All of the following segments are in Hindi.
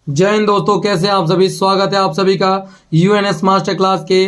जय हिंद दोस्तों, कैसे हैं आप सभी। स्वागत है आप सभी का यूएनएस मास्टर क्लास के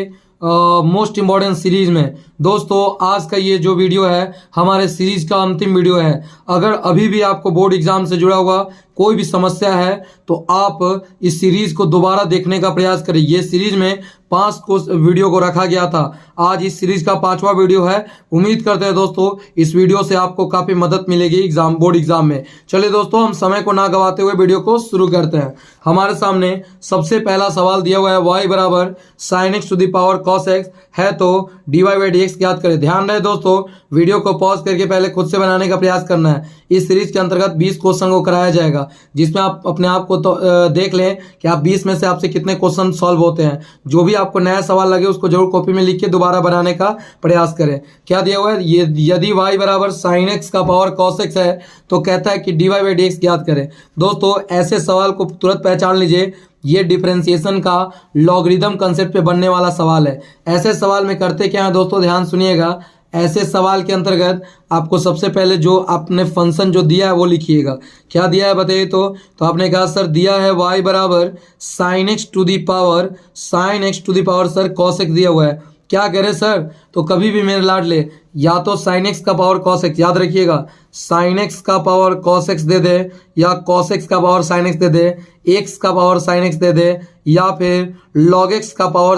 मोस्ट इम्पॉर्टेंट सीरीज में। दोस्तों आज का ये जो वीडियो है हमारे सीरीज का अंतिम वीडियो है। अगर अभी भी आपको बोर्ड एग्जाम से जुड़ा हुआ कोई भी समस्या है तो आप इस सीरीज को दोबारा देखने का प्रयास करें। ये सीरीज में 5 वीडियो को रखा गया था, आज इस सीरीज का 5वां वीडियो है। उम्मीद करते हैं दोस्तों इस वीडियो से आपको काफी मदद मिलेगी बोर्ड एग्जाम में। चलिए दोस्तों, हम समय को ना गवाते हुए वीडियो को शुरू करते हैं। हमारे सामने सबसे पहला सवाल दिया हुआ है y बराबर sin x to the power cos x है तो dy बाई डी एक्स ज्ञात करें। ध्यान रहे दोस्तों, वीडियो को पॉज करके पहले खुद से बनाने का प्रयास करना है। इस सीरीज के अंतर्गत 20 क्वेश्चन को कराया जाएगा, जिसमें आप अपने आप को तो देख लें कि आप 20 में से आपसे कितने क्वेश्चन सॉल्व होते हैं। जो भी आपको नया सवाल लगे उसको जरूर कॉपी में लिख के दोबारा बनाने का प्रयास करें। क्या दिया हुआ है, ये यदि y बराबर sin x का पावर cos x है तो कहता है कि dy बाई डी एक्स ज्ञात करें। दोस्तों ऐसे सवाल को तुरंत पहचान लीजिए, ये डिफरेंशिएशन का लॉगरिदम कंसेप्ट पे बनने वाला सवाल है। ऐसे सवाल में करते क्या है दोस्तों, ध्यान सुनिएगा। ऐसे सवाल के अंतर्गत आपको सबसे पहले जो आपने फंक्शन जो दिया है वो लिखिएगा। क्या दिया है बताइए तो आपने कहा सर दिया है y बराबर sin x to the power sir cos x दिया हुआ है। क्या करें सर, तो कभी भी मेरे लाडले या तो sin x का पावर cos x, याद रखिएगा sin x का पावर cos x दे दे, या cos x का पावर sin x दे दे, x का पावर sin x दे दे, या फिर log x का पावर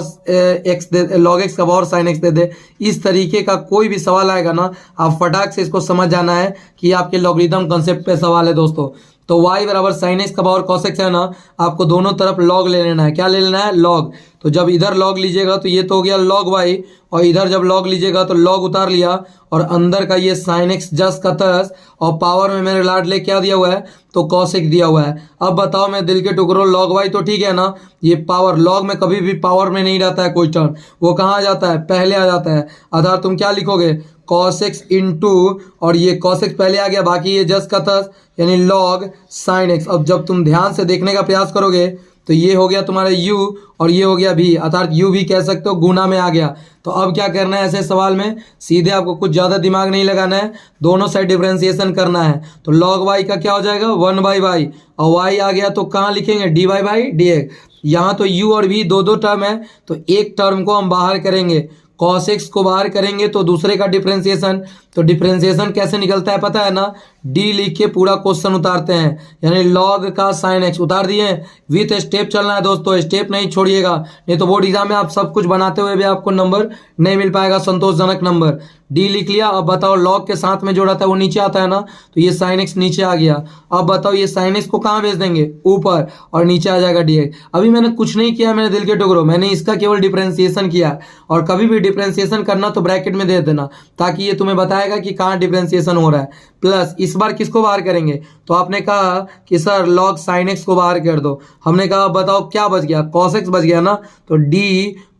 sin x दे दे। इस तरीके का कोई भी सवाल आएगा ना, आप फटाक से इसको समझ जाना है कि आपके लॉगरिदम कंसेप्ट पे सवाल है दोस्तों। तो y बराबर sin x का पावर cos x है ना, आपको दोनों तरफ log ले लेना है। क्या ले लेना है, log। तो जब इधर log लीजिएगा तो ये तो हो गया log y, और इधर जब log लीजिएगा तो log उतार लिया, और अंदर का ये sin x जस का तस, और पावर में मेरे लाडले क्या दिया हुआ है तो cos x दिया हुआ है। अब बताओ मैं दिल के टुकड़ों, log y तो ठीक है ना, ये पावर log में कभी भी पावर में नहीं रहता है कोई टर्म, वो कहाँ आ जाता है, पहले आ जाता है। अर्थात तुम क्या लिखोगे cos x इंटू, और ये cos x पहले आ गया, बाकी ये जस का तस यानी log sin x। अब जब तुम ध्यान से देखने का प्रयास करोगे तो ये हो गया तुम्हारा u और ये हो गया v, अर्थात u भी कह सकते हो, गुना में आ गया। तो अब क्या करना है ऐसे सवाल में, सीधे आपको कुछ ज़्यादा दिमाग नहीं लगाना है, दोनों साइड डिफरेंशिएशन करना है। तो log y का क्या हो जाएगा 1 बाई वाई, और y आ गया तो कहाँ लिखेंगे dy बाई डी एक्स। यहाँ तो u और v दो टर्म है, तो एक टर्म को हम बाहर करेंगे, cos x को बाहर करेंगे तो दूसरे का डिफरेंशिएशन। तो डिफरेंशिएशन कैसे निकलता है पता है ना, d लिख के पूरा क्वेश्चन उतारते हैं, यानी log का sin x उतार दिए। विथ स्टेप चलना है दोस्तों, स्टेप नहीं छोड़िएगा, नहीं तो बोर्ड एग्जाम में आप सब कुछ बनाते हुए भी आपको नंबर नहीं मिल पाएगा, संतोषजनक नंबर। d लिख लिया। अब बताओ log के साथ में जो रहता है वो नीचे आता है ना, तो ये sin x नीचे आ गया। अब बताओ ये sin x को कहाँ भेज देंगे, ऊपर, और नीचे आ जाएगा dx। अभी मैंने कुछ नहीं किया मेरे दिल के टुकड़ों, मैंने इसका केवल डिफरेंशिएशन किया। और कभी भी डिफरेंशिएशन करना तो ब्रैकेट में दे देना, ताकि ये तुम्हें बताएगा कि कहाँ डिफरेंशिएशन हो रहा है। प्लस इस बार किसको बाहर करेंगे, तो आपने कहा कि सर log sin x को बाहर कर दो। हमने कहा बताओ क्या बच गया, cos x बच गया ना, तो d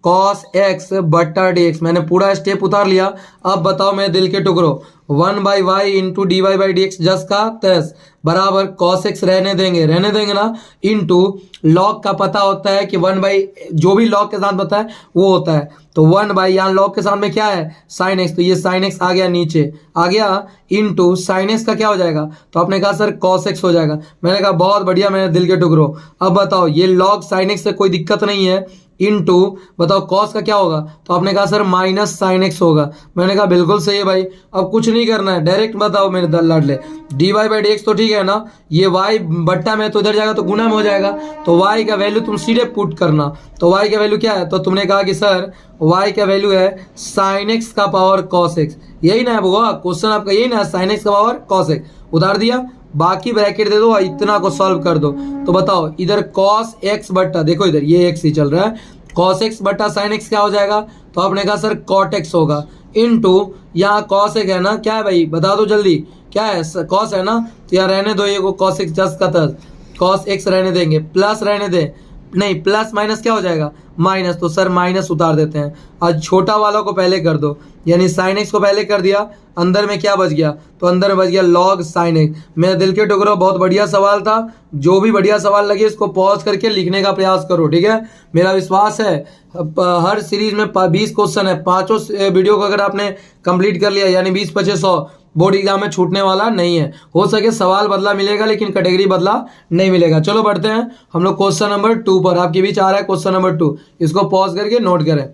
cos x बट्टा dx। मैंने पूरा स्टेप उतार लिया। अब बताओ मेरे दिल के टुकड़ों, 1 by y into d y by d x जस का तस बराबर cos x रहने देंगे ना, इंटू log का पता होता है कि 1 बाई, जो भी log के साथ पता है वो होता है, तो 1 बाई यहाँ log के साथ में क्या है sin x, तो ये sin x आ गया नीचे आ गया, इंटू sin x का क्या हो जाएगा, तो आपने कहा सर cos x हो जाएगा। मैंने कहा बहुत बढ़िया मेरे दिल के टुकड़ों। अब बताओ ये log sin x से कोई दिक्कत नहीं है, इंटू बताओ cos का क्या होगा, तो आपने कहा सर माइनस sin x होगा। मैंने कहा बिल्कुल सही है भाई, अब कुछ नहीं करना है, डायरेक्ट बताओ मेरे दल लाडले, dy बाई डी एक्स तो ठीक है ना, ये y बट्टा में तो इधर जाएगा तो गुना में हो जाएगा, तो y का वैल्यू तुम सीधे पुट करना। तो y का वैल्यू क्या है, तो तुमने कहा कि सर y का वैल्यू है sin x का पावर cos x, यही ना है वो क्वेश्चन आपका, यही ना है sin x का पावर cos x, उतार दिया, बाकी ब्रैकेट दे दो, इतना को सॉल्व कर दो। तो बताओ इधर cos x बट्टा, देखो इधर ये x ही चल रहा है, cos x बट्टा sin x क्या हो जाएगा, तो आपने कहा सर cot x होगा, इंटू यहाँ cos x है ना, क्या है भाई बता दो जल्दी, क्या है cos है ना, तो यहाँ रहने दो ये को cos x जस का तस, cos x रहने देंगे, प्लस रहने दे, नहीं प्लस माइनस क्या हो जाएगा माइनस, तो सर माइनस उतार देते हैं। आज छोटा वाला को पहले कर दो, यानी sin x को पहले कर दिया, अंदर में क्या बच गया, तो अंदर में बच गया log sin x। मेरे दिल के टुकड़ों बहुत बढ़िया सवाल था, जो भी बढ़िया सवाल लगे इसको पॉज करके लिखने का प्रयास करो, ठीक है। मेरा विश्वास है हर सीरीज में 20 क्वेश्चन है, 5 वीडियो को अगर आपने कंप्लीट कर लिया यानी 20 25 100, बोर्ड एग्जाम में छूटने वाला नहीं है। हो सके सवाल बदला मिलेगा लेकिन कैटेगरी बदला नहीं मिलेगा। चलो बढ़ते हैं हम लोग क्वेश्चन नंबर 2 पर। आपके बीच आ रहा है क्वेश्चन नंबर 2, इसको पॉज करके नोट करें।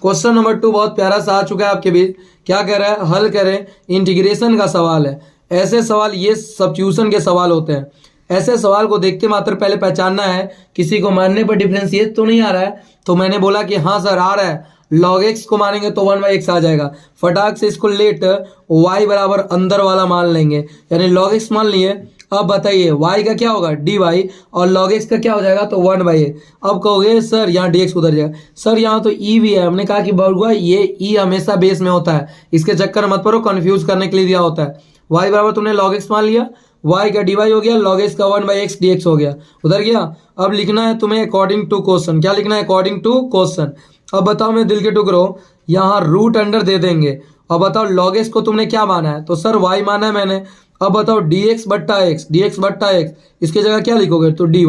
क्वेश्चन नंबर 2 बहुत प्यारा सा आ चुका है आपके बीच। क्या कह रहा है, हल करें, इंटीग्रेशन का सवाल है। ऐसे सवाल ये सब्स्टिट्यूशन के सवाल होते हैं। ऐसे सवाल को देखते मात्र पहले पहचानना है किसी को मानने पर डिफरेंशिएट तो नहीं आ रहा है। तो मैंने बोला कि हाँ सर आ रहा है, log x को मानेंगे तो 1/x आ जाएगा। फटाक से इसको लेट y बराबर अंदर वाला मान लेंगे, यानी log x मान लिए। अब बताइए y का क्या होगा dy और log x का क्या हो जाएगा तो 1/x। अब कहोगे सर यहाँ dx उधर जाएगा, सर यहाँ तो e भी है। हमने कहा कि बउआ ये e हमेशा बेस में होता है, इसके चक्कर मत पड़ो, कंफ्यूज करने के लिए दिया होता है। y बराबर तुमने log x मान लिया, y का dy हो गया, log x का 1/x dx हो गया, उधर गया। अब लिखना है तुम्हें अकॉर्डिंग टू क्वेश्चन। क्या लिखना है, अकॉर्डिंग टू क्वेश्चन। अब बताओ मेरे दिल के टुकड़ो, यहाँ रूट अंडर दे देंगे। अब बताओ log x को तुमने क्या माना है तो सर y माना है मैंने। अब बताओ dx बट्टा x, इसकी जगह क्या लिखोगे तो dy।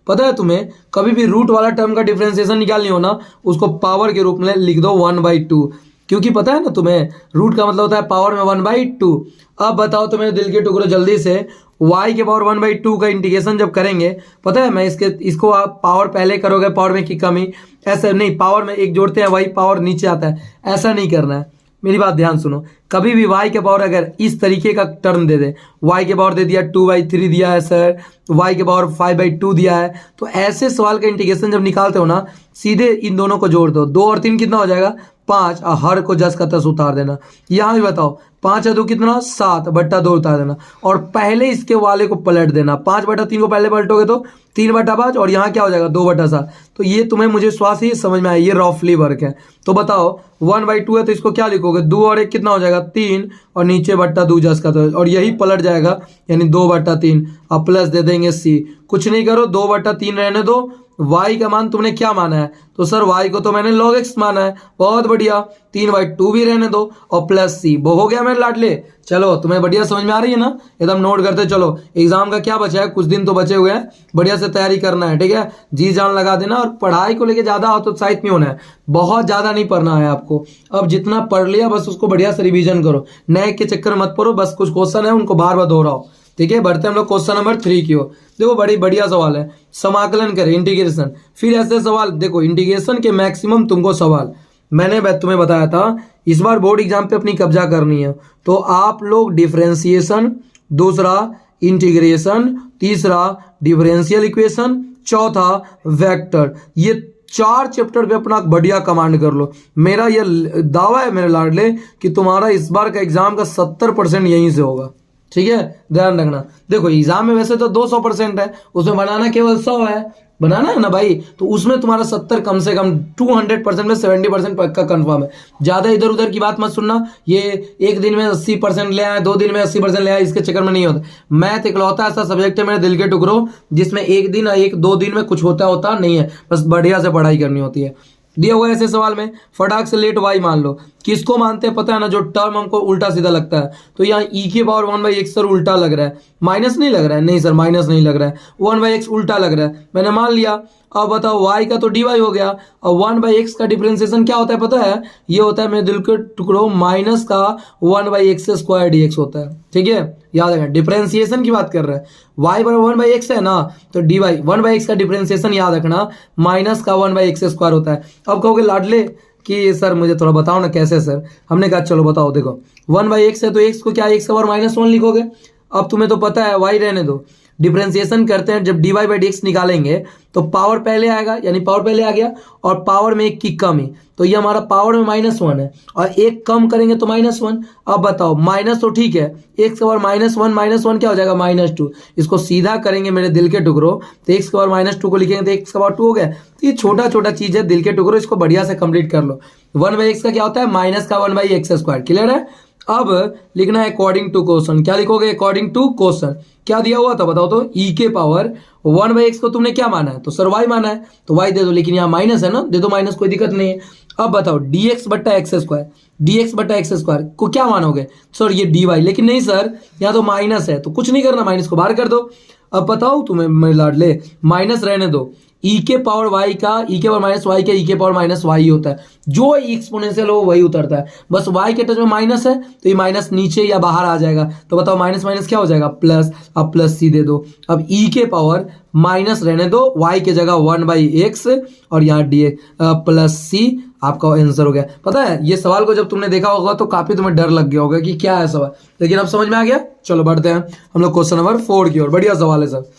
पता है तुम्हें कभी भी रूट वाला टर्म का डिफरेंशिएशन निकालनी हो ना, उसको पावर के रूप में लिख दो 1/2, क्योंकि पता है ना तुम्हें रूट का मतलब होता है पावर में 1/2। अब बताओ तो मेरे दिल के टुकड़े जल्दी से y के पावर 1/2 का इंटीग्रेशन जब करेंगे, पता है मैं इसको आप पावर पहले करोगे, पावर में की कमी, ऐसा नहीं, पावर में एक जोड़ते हैं वही पावर नीचे आता है, ऐसा नहीं करना है। मेरी बात ध्यान सुनो, कभी भी y के पावर अगर इस तरीके का टर्म दे दे, y के पावर दे दिया 2/3 दिया है सर, y के पावर 5/2 दिया है, तो ऐसे सवाल का इंटीग्रेशन जब निकालते हो ना, सीधे इन दोनों को जोड़ दो। 2 और 3 कितना हो जाएगा 5, और हर को 10 का 10 उतार देना। यहाँ भी बताओ 5 और 2 कितना 7 बट्टा 2 उतार देना, और पहले इसके वाले को पलट देना। 5/3 को पहले पलटोगे तो 3/5, और यहाँ क्या हो जाएगा 2/7। तो ये तुम्हें मुझे विश्वास ही समझ में आया, ये रफली वर्क है। तो बताओ 1/2 है तो इसको क्या लिखोगे, 2 और 1 कितना हो जाएगा 3, और नीचे बट्टा 2 10 का 10, और यही पलट जाएगा यानी 2/3। अब प्लस दे देंगे c, कुछ नहीं करो 2/3 रहने दो। y का मान तुमने क्या माना है तो सर y को तो मैंने log x माना है, बहुत बढ़िया। 3/2 भी रहने दो और प्लस c, वो हो गया मेरे लाडले। चलो तुम्हें बढ़िया समझ में आ रही है ना, एकदम नोट करते चलो। एग्जाम का क्या बचा है, कुछ दिन तो बचे हुए हैं, बढ़िया से तैयारी करना है, ठीक है, जी जान लगा देना। और पढ़ाई को लेके ज्यादा हतोत्साहित नहीं होना है, बहुत ज्यादा नहीं पढ़ना है आपको। अब जितना पढ़ लिया बस उसको बढ़िया से रिविजन करो, नए के चक्कर मत पड़ो। बस कुछ क्वेश्चन है उनको बार बार दोहराओ, ठीक है। बढ़ते हैं हम लोग क्वेश्चन नंबर 3 की ओर। देखो बड़ी बढ़िया सवाल है, समाकलन करें इंटीग्रेशन। फिर ऐसे सवाल देखो, इंटीग्रेशन के मैक्सिमम तुमको सवाल मैंने तुम्हें बताया था इस बार बोर्ड एग्जाम पे अपनी कब्जा करनी है। तो आप लोग डिफरेंशिएशन, दूसरा इंटीग्रेशन, तीसरा डिफरेंशियल इक्वेशन, चौथा वेक्टर, ये 4 चैप्टर पे अपना बढ़िया कमांड कर लो। मेरा ये दावा है मेरे लाडले कि तुम्हारा इस बार का एग्जाम का 70% यहीं से होगा, ठीक है, ध्यान रखना। देखो एग्जाम में वैसे तो 200% है, उसमें बनाना केवल 100 है, बनाना है ना भाई, तो उसमें तुम्हारा 70 कम से कम 200% में 70% पक्का कंफर्म है। ज्यादा इधर उधर की बात मत सुनना, ये एक दिन में 80% ले आए, 2 दिन में 80% ले आए, इसके चक्कर में नहीं होता। मैथ इकलौता ऐसा सब्जेक्ट है मेरे दिल के टुकड़ों जिसमें एक दिन 1-2 दिन में कुछ होता नहीं है, बस बढ़िया से पढ़ाई करनी होती है। दिया हुआ ऐसे सवाल में फटाक से लेट y मान लो। किसको मानते हैं पता है ना, जो टर्म हमको उल्टा सीधा लगता है। तो यहाँ e के पावर 1/x सर उल्टा लग रहा है, माइनस नहीं लग रहा है, नहीं सर माइनस नहीं लग रहा है, 1/x उल्टा लग रहा है, मैंने मान लिया। अब बताओ y का तो dy हो गया, और 1/x का डिफरेंशिएशन क्या होता है पता है, ये होता है मेरे दिल के टुकड़ों माइनस का 1/x² dx होता है, ठीक है, याद रखना। डिफरेंशिएशन की बात कर रहे हैं, y बराबर 1/x है ना, तो dy 1/x का डिफरेंशिएशन याद रखना माइनस का 1/x² होता है। अब कहोगे लाडले कि सर मुझे थोड़ा बताओ ना कैसे सर, हमने कहा चलो बताओ। देखो 1/x है तो x को क्या x का पावर -1 लिखोगे। अब तुम्हें तो पता है y रहने दो, डिफरेंशिएशन करते हैं जब dy/dx निकालेंगे तो पावर पहले आएगा, यानी पावर पहले आ गया, और पावर में 1 की कमी, तो ये हमारा पावर में -1 है, और 1 कम करेंगे तो -1। अब बताओ माइनस तो ठीक है, x का पावर -1 क्या हो जाएगा -2। इसको सीधा करेंगे मेरे दिल के टुकड़ों, तो x का पावर -2 को लिखेंगे तो x का पावर 2 हो गया। तो ये छोटा छोटा चीज है दिल के टुकड़ों, इसको बढ़िया से कंप्लीट कर लो। 1/x का क्या होता है माइनस का 1/x², क्लियर है। अब लिखना है अकॉर्डिंग टू क्वेश्चन। क्या लिखोगे, अकॉर्डिंग टू क्वेश्चन। क्या दिया हुआ था बताओ तो, e के पावर 1/x को तुमने क्या माना है तो सर y माना है, तो y दे दो, लेकिन यहाँ माइनस है ना, दे दो माइनस, कोई दिक्कत नहीं है। अब बताओ dx/x² को क्या मानोगे सर, ये dy, लेकिन नहीं सर यहाँ तो माइनस है, तो कुछ नहीं करना, माइनस को बाहर कर दो। अब बताओ तुम्हें मेरे लाडले, माइनस रहने दो, ई के पावर वाई का ई के पावर माइनस वाई का ई के पावर माइनस वाई होता है, जो एक्सपोनेंशियल हो वही उतरता है, बस वाई के टच में माइनस है तो ये माइनस नीचे या बाहर आ जाएगा। तो बताओ माइनस माइनस क्या हो जाएगा, प्लस। अब प्लस सी दे दो। अब ई के पावर माइनस रहने दो, वाई के जगह 1/x और यहाँ डी प्लस सी, आपका आंसर हो गया। पता है ये सवाल को जब तुमने देखा होगा तो काफी तुम्हें डर लग गया होगा कि क्या है सवाल, लेकिन अब समझ में आ गया। चलो बढ़ते हैं हम लोग क्वेश्चन नंबर 4 की ओर। बढ़िया सवाल है सर।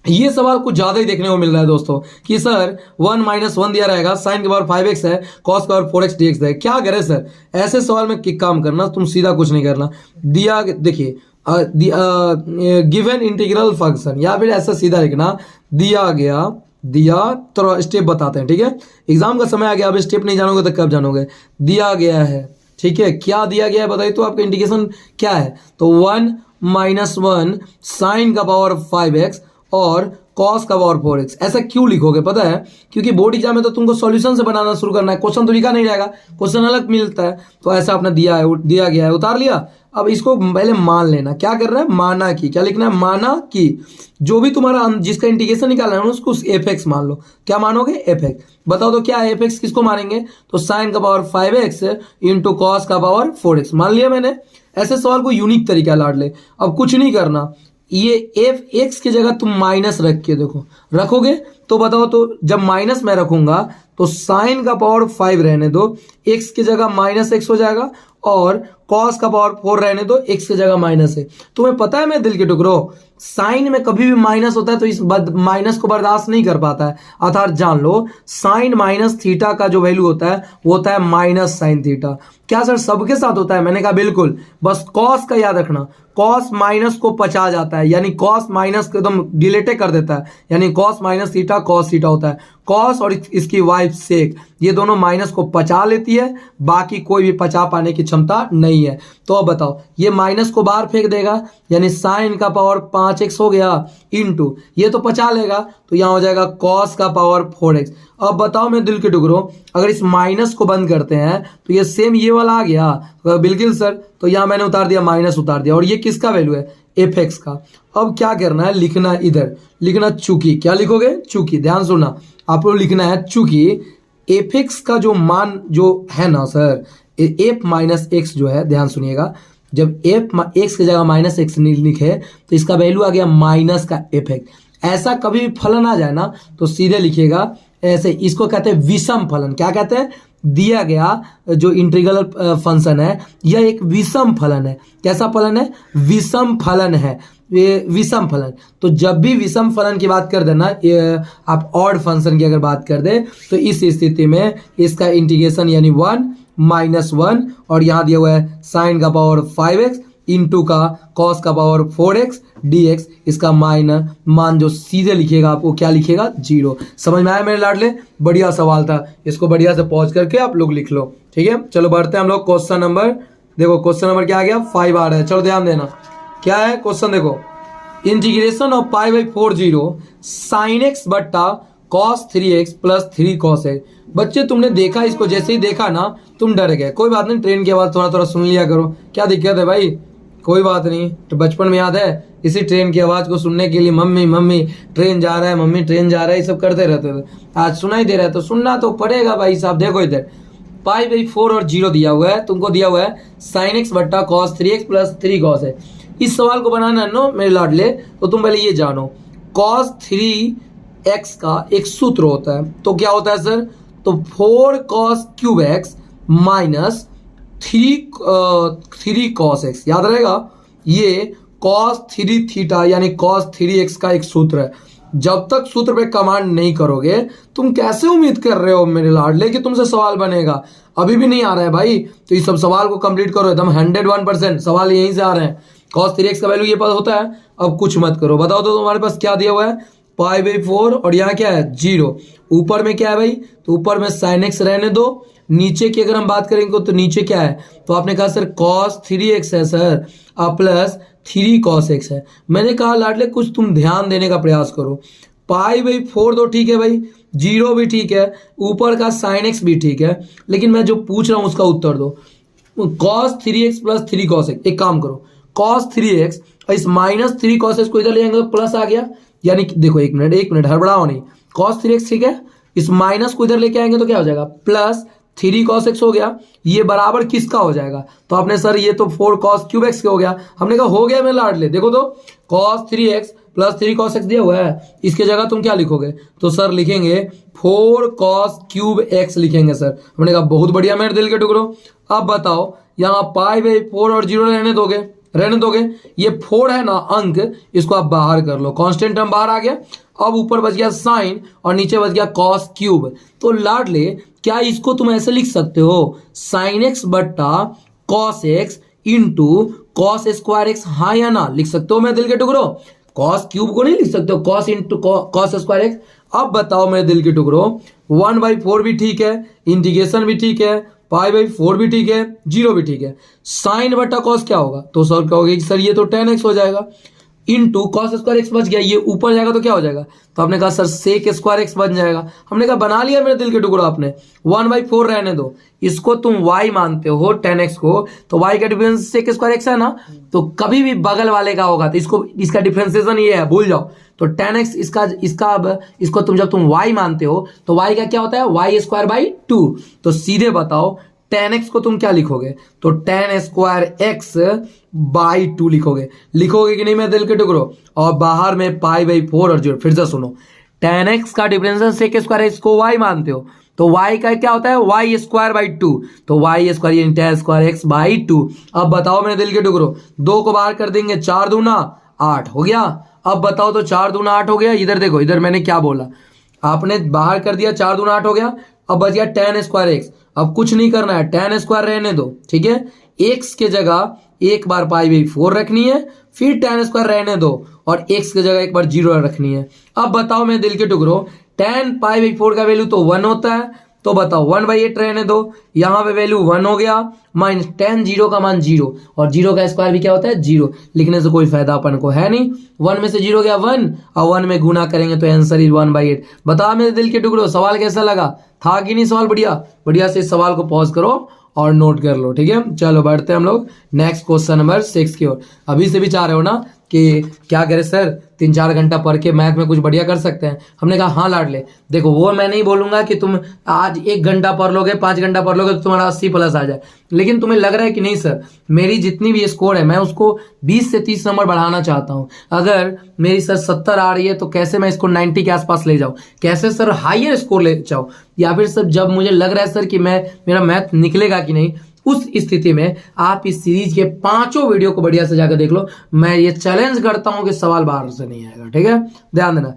ये सवाल कुछ ज्यादा ही देखने को मिल रहा है दोस्तों कि सर 1 - 1 दिया रहेगा, साइन के पावर 5x है, कॉस के पावर 4x dx है। क्या करे सर, ऐसे सवाल में किक काम करना, तुम सीधा कुछ नहीं करना। दिया देखिए गिवन इंटीग्रल फंक्शन, या फिर ऐसा सीधा लिखना दिया गया, दिया तो स्टेप बताते हैं, ठीक है। एग्जाम का समय आ गया, अब स्टेप नहीं जानोगे तो कब जानोगे। दिया गया है, ठीक है, क्या दिया गया है बताइए तो, आपका इंडिकेशन क्या है। तो 1 - 1 साइन का पावर 5x और कॉस का पावर 4x। ऐसा क्यों लिखोगे पता है, क्योंकि बोर्ड एग्जाम में तो तुमको सॉल्यूशन से बनाना शुरू करना है, क्वेश्चन तो लिखा नहीं रहेगा, क्वेश्चन अलग मिलता है। तो ऐसा अपना दिया गया है, उतार लिया। अब इसको पहले मान लेना, क्या कर रहा है, माना कि, क्या लिखना है, माना कि जो भी तुम्हारा जिसका इंटीग्रेशन निकालना है उसको एफ एक्स मान लो। क्या मानोगे, एफ एक्स। बताओ तो क्या एफ एक्स किसको मानेंगे, तो साइन का पावर 5x इंटू कॉस का पावर 4x मान लिया मैंने। ऐसे सवाल को यूनिक तरीका लाडले। अब कुछ नहीं करना, ये एफ एक्स की जगह तुम माइनस रख के देखो, रखोगे तो बताओ तो जब माइनस मैं रखूंगा तो साइन का पावर 5 रहने दो, एक्स की जगह -x हो जाएगा, और कॉस का पावर 4 रहने दो, एक्स की जगह माइनस है। तुम्हें पता है मैं दिल के टुकड़ो, साइन में कभी भी माइनस होता है तो इस माइनस को बर्दाश्त नहीं कर पाता है। अर्थात जान लो साइन माइनस थीटा का जो वैल्यू होता है वो होता है माइनस साइन थीटा। क्या सर सबके साथ होता है, मैंने कहा बिल्कुल। बस कॉस का याद रखना, कॉस माइनस को पचा जाता है, यानी कॉस माइनस को एकदम डिलेटे कर देता है, यानी cos minus theta cos theta होता है। कॉस और इसकी वाइफ सेक ये दोनों माइनस को पचा लेती है, बाकी कोई भी पचा पाने की क्षमता नहीं है। तो अब बताओ ये माइनस को बाहर फेंक देगा, यानी साइन का पावर 5x हो गया, इंटू ये तो पचा लेगा तो यहाँ हो जाएगा कॉस का पावर 4x। अब बताओ मैं दिल के टुकड़ों, अगर इस माइनस को बंद करते हैं तो ये सेम ये वाला आ गया, तो बिल्कुल सर। तो यहाँ मैंने उतार दिया, माइनस उतार दिया, और ये किसका वैल्यू है, एफ एक्स का। अब क्या करना है, लिखना इधर, लिखना चूंकि, क्या लिखोगे, चूंकि। ध्यान सुनना, आप लोग लिखना है चूंकि एफ एक्स का जो मान जो है ना सर, एफ माइनस एक्स जो है, ध्यान सुनिएगा, जब एफ एक्स की जगह -x लिखे तो इसका वैल्यू आ गया माइनस का एफ एक्स। ऐसा कभी भी फलन आ जाए ना तो सीधे लिखिएगा ऐसे, इसको कहते हैं विषम फलन। क्या कहते हैं, दिया गया जो इंटीग्रल फंक्शन है यह एक विषम फलन है। कैसा फलन है, विषम फलन है, ये विषम फलन। तो जब भी विषम फलन की बात कर देना, आप ऑड फंक्शन की अगर बात कर दे तो इस स्थिति में इसका इंटीग्रेशन यानी 1 - 1 और यहाँ दिया हुआ है साइन का पावर 5x इंटू का कॉस का पावर 4x dx, इसका मान जो सीधे लिखिएगा आपको क्या लिखिएगा, 0। समझ में आया मेरे लाडले, बढ़िया सवाल था, इसको बढ़िया से पॉज करके आप लोग लिख लो, ठीक है। चलो बढ़ते हैं हम लोग क्वेश्चन नंबर, देखो क्वेश्चन नंबर क्या आ गया, 5 आ रहा है। चलो ध्यान देना क्या है क्वेश्चन, देखो इंटीग्रेशन ऑफ π/4 साइन एक्स बट्टा cos 3x plus 3 cos x। बच्चे तुमने देखा, इसको जैसे ही देखा ना तुम डर गए। कोई बात नहीं, ट्रेन की आवाज़ थोड़ा थोड़ा सुन लिया करो, क्या दिक्कत है भाई, कोई बात नहीं। तो बचपन में याद है इसी ट्रेन की आवाज़ को सुनने के लिए मम्मी मम्मी ट्रेन जा रहा है, मम्मी ट्रेन जा रहा है, ये सब करते रहते थे। आज सुनाई दे रहा है तो सुनना तो पड़ेगा भाई साहब। देखो इधर π/4 और 0 दिया हुआ है, तुमको दिया हुआ है साइन एक्स बट्टा cos 3x प्लस 3 cos है। इस सवाल को बनाना है नो मेरे लाडले, तो तुम पहले ये जानो cos 3x का एक सूत्र होता है, तो क्या होता है सर, तो 4 cos cube x minus 3 cos x, याद रहेगा। ये cos 3 थीटा यानी cos 3x का एक सूत्र है। जब तक सूत्र पे कमांड नहीं करोगे तुम कैसे उम्मीद कर रहे हो मेरे लाडले कि तुमसे सवाल बनेगा, अभी भी नहीं आ रहा है भाई। तो ये सब सवाल को कंप्लीट करो, एकदम 101% सवाल यहीं से आ रहे हैं। cos 3x का वैल्यू ये पता होता है, अब कुछ मत करो। बताओ तो तुम्हारे पास क्या दिया हुआ है, π/4 और यहाँ क्या है 0, ऊपर में क्या है भाई, तो ऊपर में sin x रहने दो, नीचे की अगर हम बात करेंगे तो नीचे क्या है, तो आपने कहा सर cos 3x है सर प्लस 3 cos x है। मैंने कहा लाडले कुछ तुम ध्यान देने का प्रयास करो, π/4 तो ठीक है भाई, 0 भी ठीक है, ऊपर का sin x भी ठीक है, लेकिन मैं जो पूछ रहा हूँ उसका उत्तर दो। cos 3x plus 3 cos x, एक काम करो cos 3x इस -3 cos x को इधर ले जाएंगे तो प्लस आ गया, यानी कि देखो एक मिनट हड़बड़ाओ नहीं, cos 3x ठीक है, इस माइनस को इधर लेके आएंगे तो क्या हो जाएगा +3 cos x हो गया, ये बराबर किसका हो जाएगा, तो आपने सर ये तो 4 cos क्यूब x हो गया, हमने कहा हो गया मेरे लाडले, देखो तो cos 3x + 3 cos x दिया हुआ है, इसके जगह तुम क्या लिखोगे, तो सर लिखेंगे 4 cos क्यूब x लिखेंगे सर। हमने कहा बहुत बढ़िया मेरे दिल के टुकड़ों। अब बताओ यहाँ π/4 और 0 रहने दोगे, ये 4 है ना अंक, इसको आप बाहर कर लो, कांस्टेंट टर्म बाहर आ गया, अब ऊपर बच गया साइन और नीचे बच गया cos क्यूब। तो लाडले क्या इसको तुम ऐसे लिख सकते हो sin x बट्टा cos x into cos square x, हाँ या ना लिख सकते हो मेरे दिल के टुकड़ों, cos क्यूब को नहीं लिख सकते हो, cos into cos square x। अब बताओ मेरे दिल के टुकड़ों 1/4 भी ठीक है, इंटीग्रेशन भी ठीक है, π/4 भी ठीक है, 0 भी ठीक है, साइन बटा कॉस क्या होगा, तो सर कहोगे कि सर ये तो tan x हो जाएगा, इंटू कॉस स्क्वायर एक्स बच गया, ये ऊपर जाएगा तो क्या हो जाएगा, तो आपने कहा सर सेक स्क्वायर एक्स बन जाएगा। हमने कहा बना लिया मेरे दिल के टुकड़ा आपने, 1/4 रहने दो, इसको तुम y मानते हो tan x को, तो y का डिफरेंस सेक स्क्वायर एक्स है ना, तो कभी भी बगल वाले का होगा, तो इसका डिफरेंशिएशन ये है, भूल जाओ। तो tan x इसको तुम जब तुम y मानते हो तो y का क्या होता है y²/2, तो सीधे बताओ tan x को तुम क्या लिखोगे, तो tan स्क्वायर x/2 लिखोगे कि नहीं मेरे दिल के टुकड़ों, और बाहर में π/4 और 0। फिर से सुनो, tan x का डिफरेंशिएशन सेक स्क्वायर x को y मानते हो, तो y का क्या होता है y²/2, तो y² यानी tan स्क्वायर x/2। अब बताओ मेरे दिल के टुकड़ों, 2 को बाहर कर देंगे, 4 दूना 8 हो गया। अब बताओ तो 4 दूना 8 हो गया, इधर देखो, इधर मैंने क्या बोला, आपने बाहर कर दिया, 4 दूना 8 हो गया। अब बच गया tan स्क्वायर x, अब कुछ नहीं करना है, tan स्क्वायर रहने दो, ठीक है, x के जगह एक बार π/4 रखनी है, फिर tan स्क्वायर रहने दो और x के जगह एक बार 0 रखनी है। अब बताओ मेरे दिल के टुकड़ों, tan π/4 का वैल्यू तो 1 होता है, तो बताओ 1/8 रहने दो, यहाँ पे वैल्यू 1 हो गया, माइनस tan 0 का मान 0, और 0 का स्क्वायर भी क्या होता है 0, लिखने से कोई फायदा अपन को है नहीं, 1 में से 0 गया 1 और 1 में गुना करेंगे तो आंसर इज 1/8। बताओ मेरे दिल के टुकड़ों सवाल कैसा लगा, था कि नहीं सवाल बढ़िया से इस सवाल को पॉज करो और नोट कर लो, ठीक है। चलो बढ़ते हैं हम लोग नेक्स्ट क्वेश्चन नंबर 6 की ओर। अभी से भी चाह रहे हो ना कि क्या करें सर 3-4 घंटा पढ़ के मैथ में कुछ बढ़िया कर सकते हैं, हमने कहा हाँ लाडले, देखो वो मैं नहीं बोलूंगा कि तुम आज 1 घंटा पढ़ लोगे 5 घंटा पढ़ लोगे तो तुम्हारा 80+ आ जाए, लेकिन तुम्हें लग रहा है कि नहीं सर मेरी जितनी भी स्कोर है मैं उसको 20 से 30 नंबर बढ़ाना चाहता हूँ, अगर मेरी सर 70 आ रही है तो कैसे मैं इसको 90 के आसपास ले जाऊँ, कैसे सर हायर स्कोर ले जाऊँ, या फिर सर जब मुझे लग रहा है सर कि मेरा मैथ निकलेगा कि नहीं, उस स्थिति में आप इस सीरीज के 5 वीडियो को बढ़िया से जाकर देख लो। मैं ये चैलेंज करता हूं कि सवाल बाहर से नहीं आएगा, ठीक है, ध्यान देना।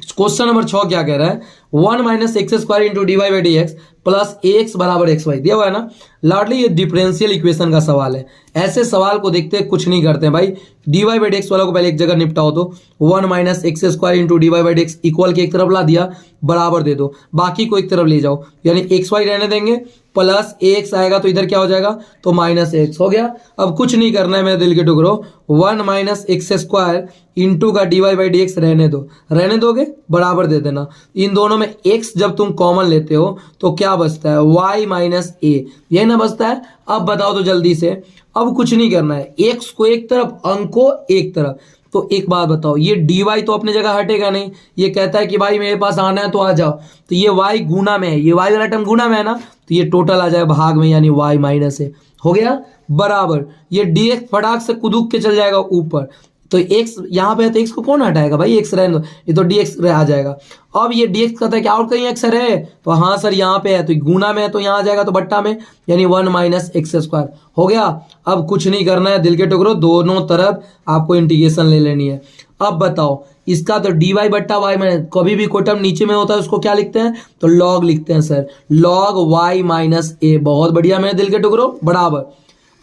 क्वेश्चन नंबर 6 क्या कह रहा है, 1 - x² into dy/dx plus ax बराबर xy दिया हुआ है ना लाडली, ये डिफरेंशियल इक्वेशन का सवाल है। ऐसे सवाल को देखते कुछ नहीं करते हैं भाई, dy/dx वाला को पहले एक जगह निपटाओ, तो 1 - x² इंटू dy/dx इक्वल के एक तरफ ला दिया, बराबर दे दो, बाकी को एक तरफ ले जाओ, यानी xy रहने देंगे, प्लस ax आएगा तो इधर क्या हो जाएगा, तो -x हो गया। अब कुछ नहीं करना है मेरे दिल के टुकड़ों, 1 - x² इंटू का dy/dx रहने दोगे, बराबर दे देना। इन दोनों में x जब तुम कॉमन लेते हो तो क्या बचता है y - a, यही ना बचता है। अब बताओ तो जल्दी से, अब कुछ नहीं करना है, x को एक तरफ अंक को एक तरफ, तो एक बात बताओ, ये dy तो अपनी जगह हटेगा नहीं, ये कहता है कि भाई मेरे पास आना है तो आ जाओ, तो ये y गुना में है, ये y वाला टर्म गुना में है ना, तो ये टोटल आ जाए भाग में, यानी y - a हो गया, बराबर ये dx फटाक से कुदूक के चल जाएगा ऊपर, तो x यहाँ पे है तो x को कौन हटाएगा भाई, x रहने दो, ये तो dx आ जाएगा। अब ये dx कहता है कि और कहीं x है, तो हाँ सर यहाँ पे है, तो गुना में है तो यहाँ आ जाएगा, तो बट्टा में, यानी 1 - x² हो गया। अब कुछ नहीं करना है दिल के टुकड़ों, दोनों तरफ आपको इंटीग्रेशन ले लेनी है। अब बताओ इसका तो dy/y में कभी भी कोई टर्म नीचे में होता है उसको क्या लिखते हैं, तो log लिखते हैं सर, log y - a, बहुत बढ़िया मेरे दिल के टुकड़ों, बराबर।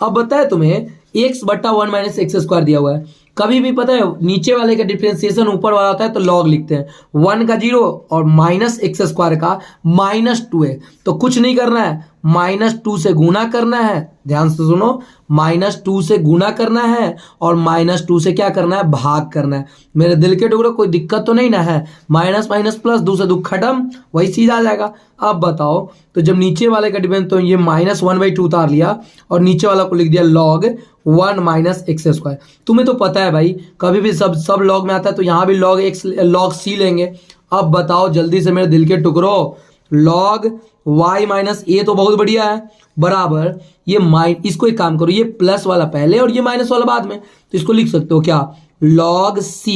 अब बताए तुम्हें x/1 - x² दिया हुआ है, कभी भी पता है नीचे वाले का डिफरेंशिएशन ऊपर वाला होता है तो log लिखते हैं, 1 का 0 और -x² का -2 है, तो कुछ नहीं करना है, -2 से गुना करना है, ध्यान से सुनो, -2 से गुना करना है और -2 से क्या करना है, भाग करना है। मेरे दिल के टुकड़े कोई दिक्कत तो नहीं ना है, माइनस माइनस प्लस, 2 से 2 खत्म, वही सीधा आ जाएगा। अब बताओ, तो जब नीचे वाले का डिफरेंस, तो ये -1/2 उतार लिया और नीचे वाला को लिख दिया log 1 - x²। तुम्हें तो पता है भाई, कभी भी सब लॉग में आता है, तो यहाँ भी log x log c लेंगे। अब बताओ जल्दी से मेरे दिल के टुकड़ों, log y - a तो बहुत बढ़िया है, बराबर ये इसको एक काम करो, ये प्लस वाला पहले और ये माइनस वाला बाद में, तो इसको लिख सकते हो क्या, log c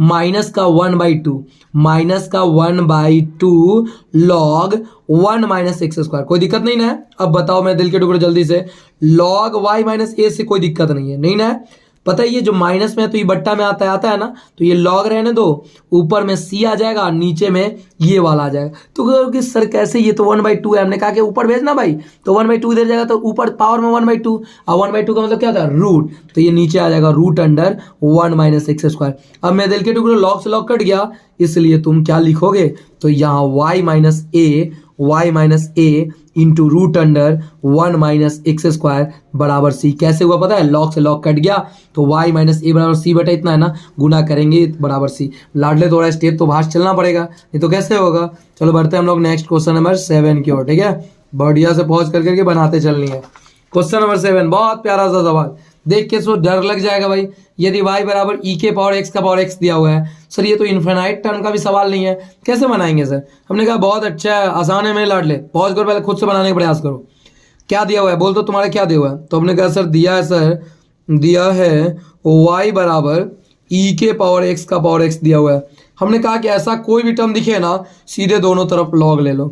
-1/2 log 1 - x²। कोई दिक्कत नहीं ना है। अब बताओ मैं दिल के टुकड़े जल्दी से, log y - a से कोई दिक्कत नहीं है, नहीं ना है। पता है ये जो माइनस में है तो ये बट्टा में आता है ना, तो ये log रहने दो, ऊपर में c आ जाएगा और नीचे में ये वाला आ जाएगा। तो कहोगे सर कैसे, ये तो 1/2 है, हमने कहा कि ऊपर भेजना भाई, तो 1/2 इधर जाएगा, तो ऊपर पावर में 1/2 और 1/2 का मतलब क्या होता है, रूट, तो ये नीचे आ जाएगा √1 - x²। अब मैं दिल के टुकड़े लॉग से लॉग कट गया, इसलिए तुम क्या लिखोगे, तो यहाँ y - a इंटू √1 - x² बराबर c। कैसे हुआ पता है, लॉग से लॉग कट गया, तो y - a बराबर c बटा इतना है ना, गुना करेंगे बराबर c। लाडले थोड़ा स्टेप तो भाष चलना पड़ेगा, नहीं तो कैसे होगा। चलो बढ़ते हैं हम लोग नेक्स्ट क्वेश्चन नंबर 7 की ओर, ठीक है, बढ़िया से पॉज करके बनाते चलनी है। क्वेश्चन नंबर 7 बहुत प्यारा सा सवाल, देख के सो डर लग जाएगा भाई। यदि y बराबर e के पावर x का पावर x दिया हुआ है, सर ये तो इन्फिनाइट टर्म का भी सवाल नहीं है, कैसे बनाएंगे सर। हमने कहा बहुत अच्छा है, आसान है मेरे लाडले, पॉज करो, पहले खुद से बनाने का प्रयास करो। क्या दिया हुआ है बोल, तो तुम्हारा क्या दिया हुआ है, तो हमने कहा सर दिया है y बराबर e के पावर x का पावर x दिया हुआ है। हमने कहा कि ऐसा कोई भी टर्म दिखे ना, सीधे दोनों तरफ लॉग ले लो,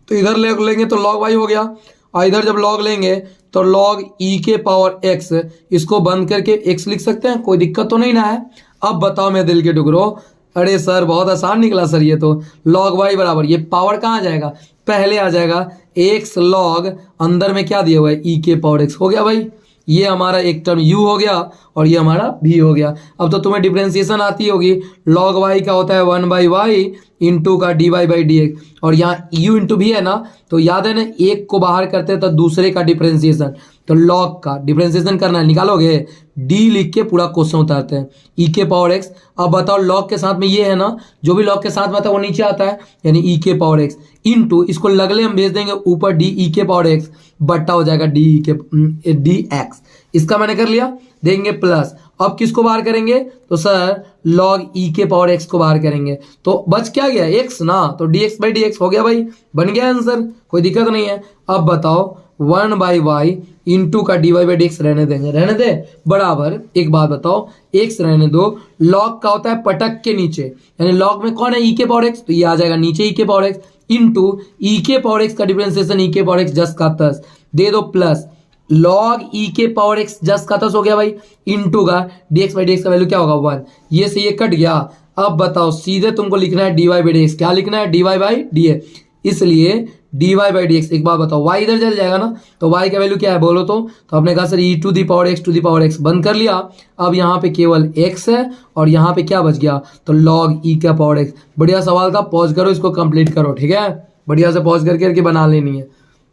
तो इधर लेंगे तो log y हो गया, और इधर जब log लेंगे तो log e के पावर x, इसको बंद करके x लिख सकते हैं, कोई दिक्कत तो नहीं ना है। अब बताओ मैं दिल के टुकड़ों, अरे सर बहुत आसान निकला सर, ये तो log y बराबर, ये पावर कहाँ आ जाएगा, पहले आ जाएगा x log, अंदर में क्या दिया हुआ है, e के पावर x, हो गया भाई, ये हमारा एक टर्म u हो गया और ये हमारा v हो गया। अब तो तुम्हें डिफरेंशिएशन आती होगी, log y का होता है 1/y इंटू का dy/dx, और यहाँ u इंटू भी है ना, तो याद है ना, एक को बाहर करते हैं तो दूसरे का डिफरेंशिएशन, तो log का डिफरेंशिएशन करना है, निकालोगे d लिख के पूरा क्वेश्चन उतारते हैं, e के पावर x। अब बताओ log के साथ में ये है ना, जो भी log के साथ में आता है वो नीचे आता है, यानी e के पावर x इंटू, इसको लगले हम भेज देंगे ऊपर d e के पावर x, बट्टा हो जाएगा dx, इसका मैंने कर लिया, देंगे प्लस। अब किसको बाहर करेंगे, तो सर log e के पावर x को बाहर करेंगे, तो बच क्या गया x ना, तो dx/dx हो गया भाई, बन गया आंसर, कोई दिक्कत नहीं है। अब बताओ 1/y इंटू का dy/dx रहने देंगे, रहने दे, बराबर एक बात बताओ, x रहने दो, log का होता है पटक के नीचे, यानी log में कौन है, e के पावर x, तो ये आ जाएगा नीचे e के पावर x इंटू e के पावर x का डिफरेंशिएशन e के पावर x जस का तस, दे दो प्लस, log e के पावर x जस का तस हो गया भाई, इंटू का dx/dx का वैल्यू क्या होगा 1, ये से ये कट गया। अब बताओ सीधे तुमको लिखना है dy/dx, क्या लिखना है, dy/dx, इसलिए dy/dx। एक बात बताओ, y इधर चल जाएगा ना, तो y का वैल्यू क्या है बोलो तो हमने कहा sir e to the power x बंद कर लिया। अब यहाँ पे केवल x है और यहाँ पे क्या बच गया, तो log e का पावर x। बढ़िया सवाल था, पॉज करो, इसको कंप्लीट करो, ठीक है, बढ़िया से पॉज करके बना लेनी है।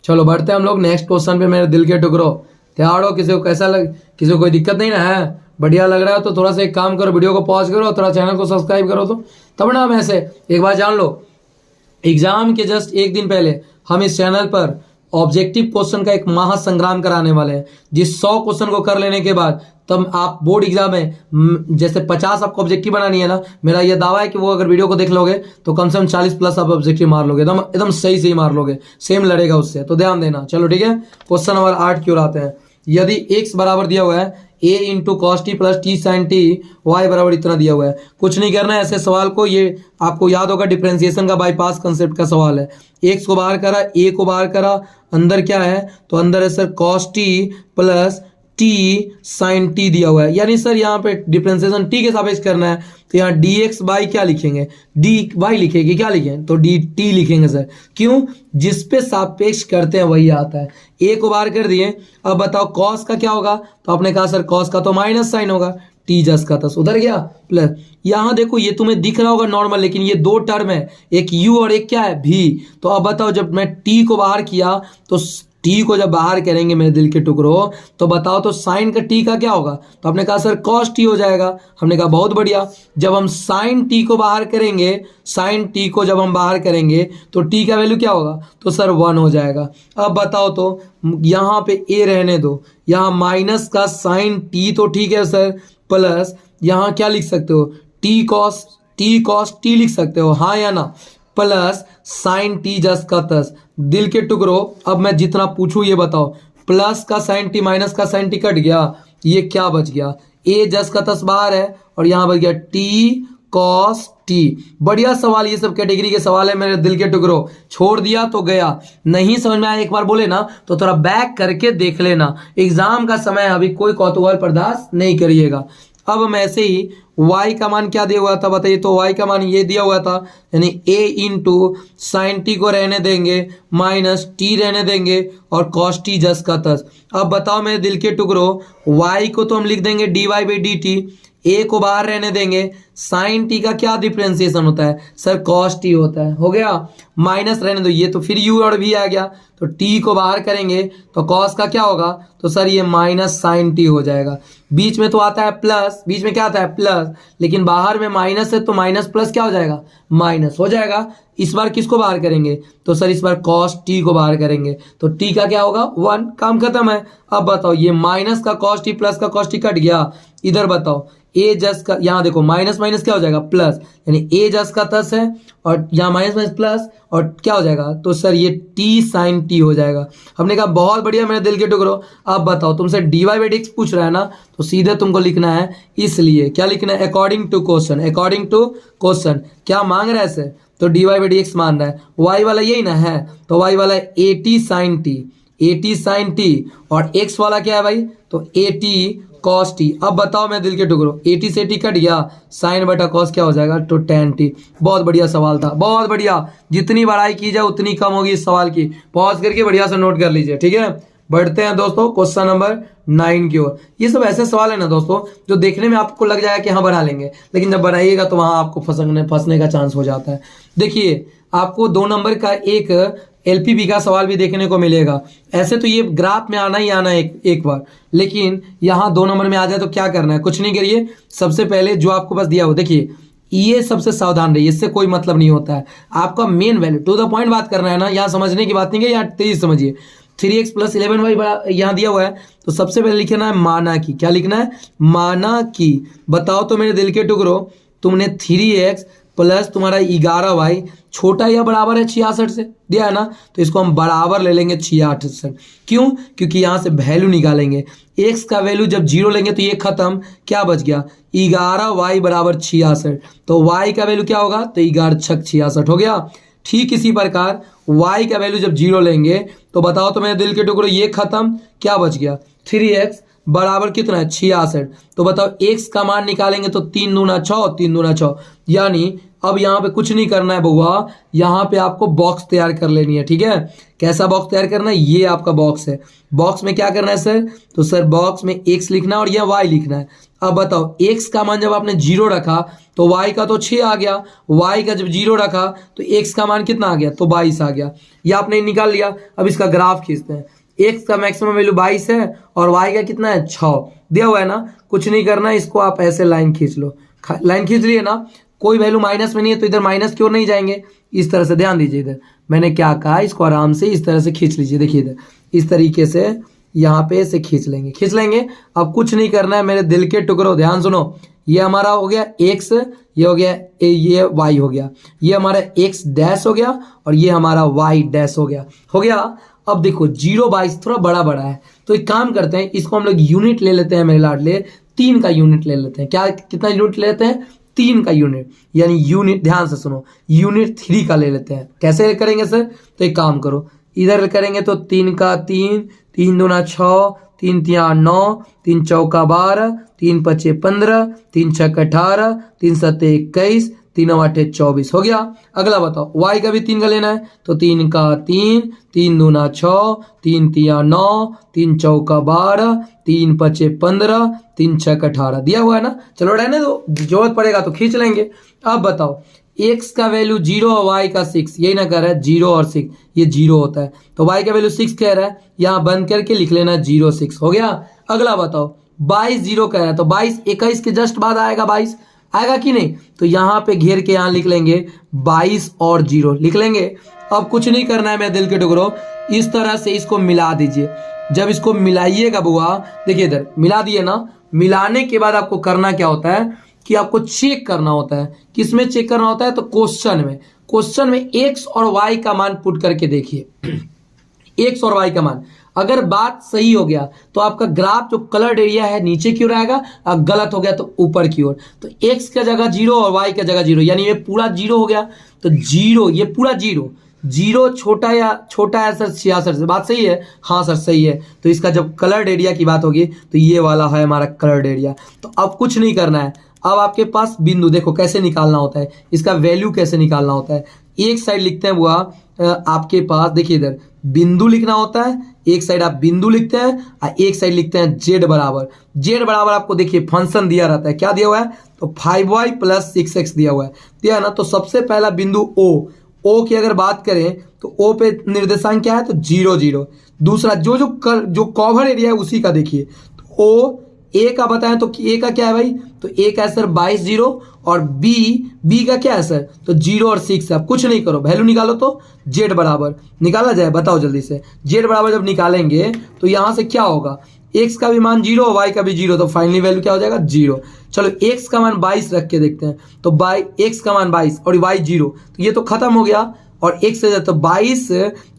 चलो बढ़ते हैं हम लोग नेक्स्ट क्वेश्चन पे मेरे दिल के टुकड़ों, तैयार हो, किसी को कैसा किसी को कोई दिक्कत नहीं ना है, बढ़िया लग रहा है तो थोड़ा सा एक काम करो, वीडियो को पॉज करो, थोड़ा चैनल को सब्सक्राइब करो, तो तब ना हम ऐसे एक बार जान लो, एग्जाम के जस्ट एक दिन पहले हम इस चैनल पर ऑब्जेक्टिव क्वेश्चन का एक महासंग्राम कराने वाले हैं, जिस 100 क्वेश्चन को कर लेने के बाद तब आप बोर्ड एग्जाम में जैसे 50 आपको ऑब्जेक्टिव बनानी है ना, मेरा ये दावा है कि वो अगर वीडियो को देख लोगे तो कम से कम 40+ आप ऑब्जेक्टिव मार लोगे, एकदम सही मार लोगे, सेम लड़ेगा उससे, तो ध्यान देना। चलो ठीक है, क्वेश्चन नंबर 8 की ओर आते हैं। यदि x बराबर दिया हुआ है a into cos t plus t sine t, y बराबर इतना दिया हुआ है, कुछ नहीं करना है ऐसे सवाल को, ये आपको याद होगा डिफरेंशिएशन का बाईपास कंसेप्ट का सवाल है। x को बाहर करा, a को बाहर करा, अंदर क्या है, तो अंदर है sir cos t plus t sine t दिया हुआ है, यानी सर यहाँ पे डिफरेंशिएशन टी के सापेक्ष करना है, तो यहाँ dx बाई क्या लिखेंगे, dy लिखेंगे, क्या लिखेंगे, तो dt लिखेंगे सर, क्यों, जिस पे सापेक्ष करते हैं वही आता है। a को बाहर कर दिए, अब बताओ cos का क्या होगा, तो आपने कहा सर cos का तो माइनस साइन होगा, टी जस का तस उधर गया प्लस, यहाँ देखो ये तुम्हें दिख रहा होगा नॉर्मल, लेकिन ये दो टर्म है, एक u और एक क्या है भी। तो अब बताओ जब मैं t को बाहर किया तो t को जब बाहर करेंगे मेरे दिल के टुकड़ों, तो बताओ तो साइन का t का क्या होगा, तो आपने कहा सर cos t हो जाएगा। हमने कहा बहुत बढ़िया, जब हम साइन t को बाहर करेंगे, साइन t को जब हम बाहर करेंगे तो t का वैल्यू क्या होगा, तो सर 1 हो जाएगा। अब बताओ तो यहाँ पे a रहने दो, यहाँ माइनस का साइन t तो ठीक है सर, प्लस यहाँ क्या लिख सकते हो t cos t लिख सकते हो, हाँ या ना, प्लस साइन टी जस का तस। दिल के टुकड़ों अब मैं जितना पूछूं ये बताओ, प्लस का साइन टी माइनस का साइन टी कट गया, ये क्या बच गया, ए जस का तस बाहर है और यहाँ बच गया टी कॉस टी। बढ़िया सवाल, ये सब कैटेगरी के सवाल है मेरे दिल के टुकड़ों। छोड़ दिया तो गया, नहीं समझ में आया एक बार बोले ना तो थोड़ा बैक करके देख लेना, एग्जाम का समय अभी कोई कौतूहल बर्दाश्त नहीं करिएगा। अब हम ऐसे ही y का मान क्या दिया हुआ था बताइए, तो y का मान ये दिया हुआ था, यानी a इंटू साइन टी को रहने देंगे माइनस टी रहने देंगे और कॉस टी जस का तस। अब बताओ मेरे दिल के टुकड़ों, y को तो हम लिख देंगे dy by D T, a को बाहर रहने देंगे, साइन टी का क्या डिफ्रेंसिएशन होता है सर, कॉस टी होता है, हो गया, माइनस रहने दो, ये तो फिर u और v आ गया, तो t को बाहर करेंगे तो कॉस का क्या होगा, तो सर ये माइनस साइन टी हो जाएगा। बीच में तो आता है प्लस, बीच में क्या आता है प्लस, लेकिन बाहर में माइनस है तो माइनस प्लस क्या हो जाएगा, माइनस हो जाएगा। इस बार किसको बाहर करेंगे, तो सर इस बार कॉस टी को बाहर करेंगे तो टी का क्या होगा 1, काम खत्म है। अब बताओ ये माइनस का कॉस टी प्लस का कॉस टी कट गया, इधर बताओ ए जस का, यहाँ देखो माइनस माइनस क्या हो जाएगा प्लस, यानी ए जस का तस है और यहाँ माइनस माइनस प्लस और क्या हो जाएगा, तो सर ये टी साइन टी हो जाएगा। हमने कहा बहुत बढ़िया मेरे दिल के टुकड़ों। अब बताओ तुमसे d y by d x पूछ रहा है ना, तो सीधे तुमको लिखना है, इसलिए क्या लिखना है, according to question, according to question क्या मांग रहा है सर, तो d y by d x मान रहा है, वाई वाला यही ना है, तो वाई वाला है a t sine t, a t sine t, और एक्स वाला क्या है भाई, तो ए टी कॉस टी। अब बताओ मैं दिल के टुकड़ों, ए टी से टी कट गया, साइन बटा कॉस क्या हो जाएगा, तो टेन टी। बहुत बढ़िया सवाल था, बहुत बढ़िया, जितनी बड़ाई की जाए उतनी कम होगी इस सवाल की। पॉज करके बढ़िया से नोट कर लीजिए, ठीक है। बढ़ते हैं दोस्तों क्वेश्चन नंबर 9 की ओर। ये सब ऐसे सवाल है ना दोस्तों जो देखने में आपको लग जाएगा कि हाँ बना लेंगे, लेकिन जब बनाइएगा तो वहां आपको फंसने का चांस हो जाता है। देखिए आपको 2 नंबर का एक एलपीबी का सवाल भी देखने को मिलेगा। ऐसे तो ये ग्राफ में आना ही आना है एक बार, लेकिन यहाँ 2 नंबर में आ जाए तो क्या करना है, कुछ नहीं करिए। सबसे पहले जो आपको बस दिया हो, देखिए ये सबसे सावधान रहिए, इससे कोई मतलब नहीं होता है। आपका main value to the point बात करना है ना, यहाँ समझने की बात नहीं है, यहाँ तेजी समझिए। 3x प्लस 11y यहाँ दिया हुआ है, तो सबसे पहले लिखना है माना की, क्या लिखना है, माना की। बताओ तो मेरे दिल के टुकड़ों, तुमने 3x प्लस तुम्हारा 11y छोटा या बराबर है 66 से दिया है ना, तो इसको हम बराबर ले लेंगे 66। क्यों, क्योंकि यहाँ से वैल्यू निकालेंगे, x का वैल्यू जब 0 लेंगे तो ये खत्म, क्या बच गया 11y बराबर 66, तो y का वैल्यू क्या होगा, तो 11 छक 66 हो गया। ठीक इसी प्रकार y का वैल्यू जब 0 लेंगे तो बताओ तो मेरे दिल के टुकड़ों, ये खत्म, क्या बच गया 3x बराबर कितना है 66। तो बताओ x का मान निकालेंगे तो 3 दूना 6, 3 दूना 6, यानी अब यहाँ पे कुछ नहीं करना है बउआ, यहाँ पे आपको बॉक्स तैयार कर लेनी है, ठीक है। कैसा बॉक्स तैयार करना है, ये आपका बॉक्स है। बॉक्स में क्या करना है सर, तो सर बॉक्स में x लिखना है और यह y लिखना है। अब बताओ x का मान जब आपने 0 रखा तो y का तो 6 आ गया, y का जब 0 रखा तो x का मान कितना आ गया, तो 22 आ गया। यह आपने निकाल लिया। अब इसका ग्राफ खींचते हैं, x का मैक्सिमम वैल्यू 22 है और y का कितना है 6 दिया हुआ है ना, कुछ नहीं करना है, इसको आप ऐसे लाइन खींच लो, लाइन खींच लिए ना, कोई वैल्यू माइनस में नहीं है तो इधर माइनस की ओर नहीं जाएंगे। इस तरह से ध्यान दीजिए, इधर मैंने क्या कहा, इसको आराम से इस तरह से खींच लीजिए, देखिए इधर इस तरीके से यहाँ पे से खींच लेंगे। अब कुछ नहीं करना है मेरे दिल के टुकड़ों, ध्यान सुनो, ये हमारा हो गया x, ये हो गया ये y हो गया, ये हमारा x डैश हो गया और ये हमारा y डैश हो गया। अब देखो 0-22 थोड़ा बड़ा है, तो एक काम करते हैं, इसको हम लोग यूनिट ले लेते हैं मेरे लाडले, 3 का यूनिट ले लेते हैं। क्या कितना यूनिट ले लेते हैं, 3 का यूनिट, यानी यूनिट ध्यान से सुनो, यूनिट 3 का ले लेते हैं। कैसे करेंगे सर, तो एक काम करो, इधर करेंगे तो 3 का 3, 3 दूना 6, 3 तिया 9, 3 चौका 12, 3 पचे 15, 3 छक 18, 3 सत्ते 21, 3 8 24 हो गया। अगला बताओ y का भी 3 का लेना है तो 3 का 3, 3 दूना 6, 3 तिया 9, 3 चौका 12, 3 पचे 15, 3 छक 18 दिया हुआ है ना। चलो रहने दो, जरूरत पड़ेगा तो खींच लेंगे। अब बताओ x का वैल्यू 0 और y का 6, यही ना कर रहा है 0 और 6, ये 0 होता है तो y का वैल्यू 6 कह रहा है, यहाँ बंद करके लिख लेना 0 6 हो गया। अगला बताओ 22 0 कह रहा है तो 22 21 के जस्ट बाद आएगा, 22 आएगा कि नहीं, तो यहाँ पे घेर के यहाँ लिख लेंगे 22 और 0 लिख लेंगे। अब कुछ नहीं करना है मेरे दिल के टुकड़ों, इस तरह से इसको मिला दीजिए। जब इसको मिलाइएगा बुआ, देखिए इधर मिला दिए ना, मिलाने के बाद आपको करना क्या होता है कि आपको चेक करना होता है। किसमें चेक करना होता है तो क्वेश्चन में x और y का मान पुट करके देखिए। x और y का मान अगर बात सही हो गया तो आपका ग्राफ जो कलर्ड एरिया है नीचे की ओर आएगा, और गलत हो गया तो ऊपर की ओर। तो x का जगह 0 और y का जगह 0, यानी ये पूरा 0 हो गया तो 0, ये पूरा 0 छोटा है सर 66 से, बात सही है, हाँ सर सही है। तो इसका जब कलर्ड एरिया की बात होगी तो ये वाला है हमारा कलर्ड एरिया। तो अब कुछ नहीं करना है, अब आपके पास बिंदु देखो कैसे निकालना होता है, इसका वैल्यू कैसे निकालना होता है। एक साइड लिखते हैं बुआ आपके पास, देखिए इधर बिंदु लिखना होता है, एक साइड आप बिंदु लिखते हैं और एक साइड लिखते हैं z बराबर आपको देखिए फंक्शन दिया रहता है, क्या दिया हुआ है तो 5y + 6x दिया हुआ है ना। तो सबसे पहला बिंदु O की अगर बात करें तो O पे निर्देशांक क्या है तो 0 0। दूसरा जो कवर एरिया है उसी का देखिए, तो O A का बताएं तो A का क्या है भाई, तो A का है सर 22 0 और B का क्या है सर तो 0 और 6 है। आप कुछ नहीं करो, वैल्यू निकालो तो Z बराबर निकाला जाए, बताओ जल्दी से। Z बराबर जब निकालेंगे तो यहाँ से क्या होगा, x का भी मान 0 और y का भी 0, तो फाइनली वैल्यू क्या हो जाएगा 0। चलो x का मान 22 रख के देखते हैं तो x का मान 22 और y 0, तो ये तो खत्म हो गया और x से तो 22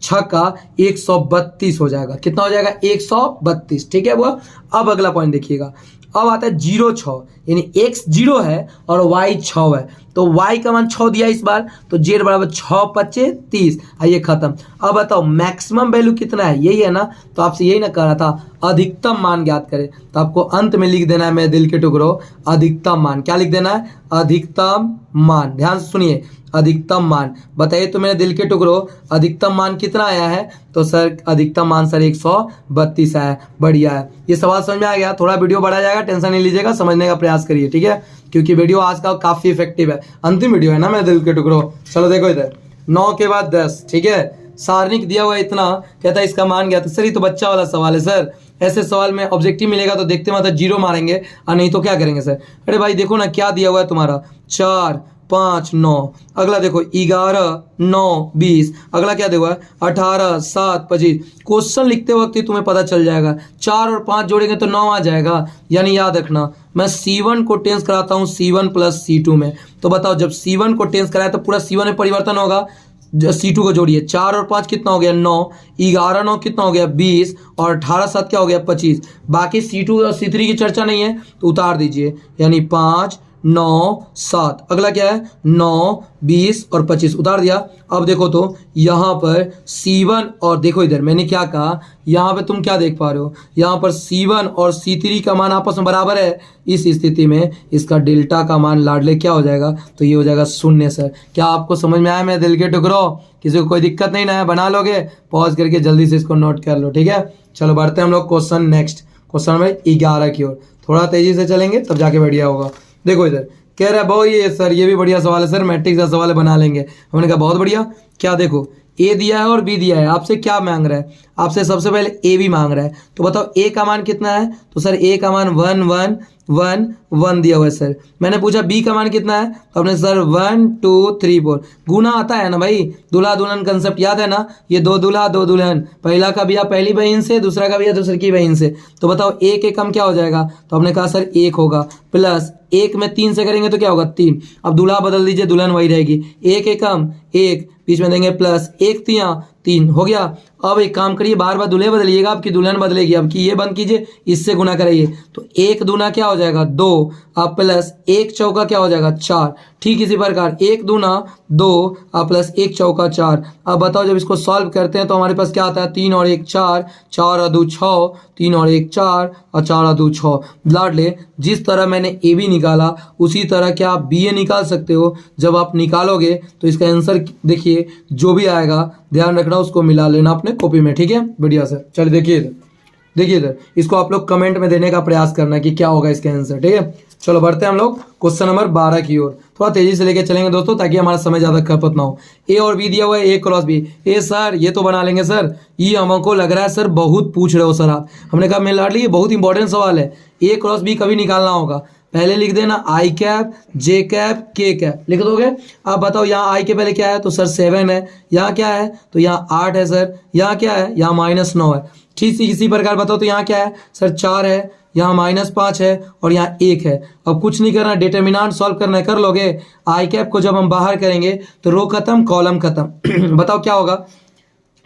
छक्का 132 हो जाएगा। कितना हो जाएगा 132, ठीक है वो। अब अगला पॉइंट देखिएगा, अब आता है 0 6, यानी x 0 है और y 6 है, तो y का मान 6 दिया इस बार, तो z बराबर 6 5 30, आइए खत्म। अब बताओ मैक्सिमम वैल्यू कितना है, यही है ना, तो आपसे यही ना कह रहा था अधिकतम मान ज्ञात करें, तो आपको अंत में लिख देना है मेरे दिल के टुकड़ों अधिकतम मान। क्या लिख देना है अधिकतम मान, ध्यान से सुनिए अधिकतम मान। बताइए तो मेरे दिल के टुकड़ों अधिकतम मान कितना आया है, तो सर अधिकतम मान सर 132 आया, बढ़िया है। ये सवाल समझ में आ गया, थोड़ा वीडियो बढ़ा जाएगा, टेंशन नहीं लीजिएगा, समझने का प्रयास करिए, ठीक है, क्योंकि वीडियो आज का काफी इफेक्टिव है। अंतिम वीडियो है ना मेरे दिल के टुकड़ों। चलो देखो इधर 9 के बाद 10, ठीक है, सारणिक दिया हुआ है इतना, कहता है इसका मान ज्ञात। सर ये तो बच्चा वाला सवाल है सर, ऐसे सवाल में ऑब्जेक्टिव मिलेगा तो देखते मतलब 0 मारेंगे और नहीं तो क्या करेंगे सर। अरे भाई देखो ना क्या दिया हुआ है तुम्हारा 4 5 9, अगला देखो 11 9 20, अगला क्या देखो 18 7 25। क्वेश्चन लिखते वक्त ही तुम्हें पता चल जाएगा, 4 और 5 जोड़ेंगे तो 9 आ जाएगा। यानी याद रखना मैं C1 को टेंस कराता हूँ C1 + C2 में, तो बताओ जब C1 को टेंस कराया तो पूरा C1 में परिवर्तन होगा, C2 को जोड़िए, 4 और 5 कितना हो गया 9, 11 9 कितना हो गया 20 और 18 7 क्या हो गया 25। बाकी C2 और C3 की चर्चा नहीं है तो उतार दीजिए, यानी 5 9 7, अगला क्या है 9 20 और 25 उतार दिया। अब देखो तो यहाँ पर C1 और देखो इधर मैंने क्या कहा, यहाँ पे तुम क्या देख पा रहे हो, यहाँ पर C1 और C3 का मान आपस में बराबर है। इस स्थिति में इसका डेल्टा का मान लाडले क्या हो जाएगा, तो ये हो जाएगा 0 सर। क्या आपको समझ में आया मेरे दिल के टुकड़ों, किसी को कोई दिक्कत नहीं ना है, बना लोगे, पॉज करके जल्दी से इसको नोट कर लो, ठीक है। चलो बढ़ते हैं हम लोग क्वेश्चन नेक्स्ट, क्वेश्चन नंबर 11 की ओर। थोड़ा तेजी से चलेंगे तब जाके बढ़िया होगा। देखो इधर कह रहा है भाई ये सर ये भी बढ़िया सवाल है सर, मैट्रिक्स का सवाल है बना लेंगे। हमने कहा बहुत बढ़िया। क्या देखो ए दिया है और बी दिया है, आपसे क्या मांग रहा है, आपसे सबसे पहले ए भी मांग रहा है, तो बताओ ए का मान कितना है, तो सर ए का मान 1 1 1 1 दिया हुआ है सर। मैंने पूछा बी का मान कितना है, तो आपने सर 1 2 3 4 गुना आता है ना भाई, दूल्हा दुल्हन कंसेप्ट याद है ना, ये 2 दूल्हा 2 दुल्हन, पहला का बिया पहली बहन से, दूसरा का बिया दूसरी की बहन से। तो बताओ एक एक कम क्या हो जाएगा, तो आपने कहा सर 1 होगा, प्लस 1 में 3 से करेंगे तो क्या होगा 3। अब दूल्हा बदल दीजिए दुल्हन वही रहेगी, 1 एकम 1, बीच में देंगे प्लस 1 तिया 3 हो गया। अब एक काम करिए, बार बार दूल्हे बदलिएगा, आपकी दुल्हन बदलेगी। अब की ये बंद कीजिए, इससे गुना कराइए, तो 1 दूना क्या हो जाएगा 2, अब प्लस 1 चौका क्या हो जाएगा 4। ठीक इसी प्रकार 1 दूना 2 अब प्लस 1 चौका 4। अब बताओ जब इसको सॉल्व करते हैं तो हमारे पास क्या आता है 3 और 1 4, 4 और 2 6, 3 और 1 4 और 4 और 2 6। लाड ले, जिस तरह मैंने ए बी निकाला उसी तरह क्या आप बी ए निकाल सकते हो। जब आप निकालोगे तो इसका आंसर देखिए जो भी आएगा ध्यान रखना उसको मिला लेना अपने कॉपी में। ठीक है, बढ़िया सर। चलिए देखिए इधर, देखिए इधर, इसको आप लोग कमेंट में देने का प्रयास करना कि क्या होगा इसका आंसर। ठीक है, चलो बढ़ते हैं हम लोग क्वेश्चन नंबर 12 की ओर। थोड़ा तेजी से लेके चलेंगे दोस्तों ताकि हमारा समय ज्यादा खपत ना हो। ए और बी दिया हुआ है, ए क्रॉस बी। ए सर ये तो बना लेंगे सर, ये हमको लग रहा है सर बहुत पूछ रहे हो सर आप। हमने कहा मैं लाड ली, ये बहुत इंपॉर्टेंट सवाल है। ए क्रॉस बी कभी निकालना होगा, पहले लिख देना आई कैप जे कैप के कैप लिख दोगे। अब बताओ यहाँ आई के पहले क्या है तो सर 7 है, यहाँ क्या है तो यहाँ 8 है सर, यहाँ क्या है यहाँ -9 है। ठीक इसी प्रकार बताओ तो यहाँ क्या है सर 4 है, यहाँ -5 है और यहाँ 1 है। अब कुछ नहीं करना, डिटर्मिनेंट सॉल्व करना है, कर लोगे। आई कैप को जब हम बाहर करेंगे तो रो खत्म कॉलम खत्म। बताओ क्या होगा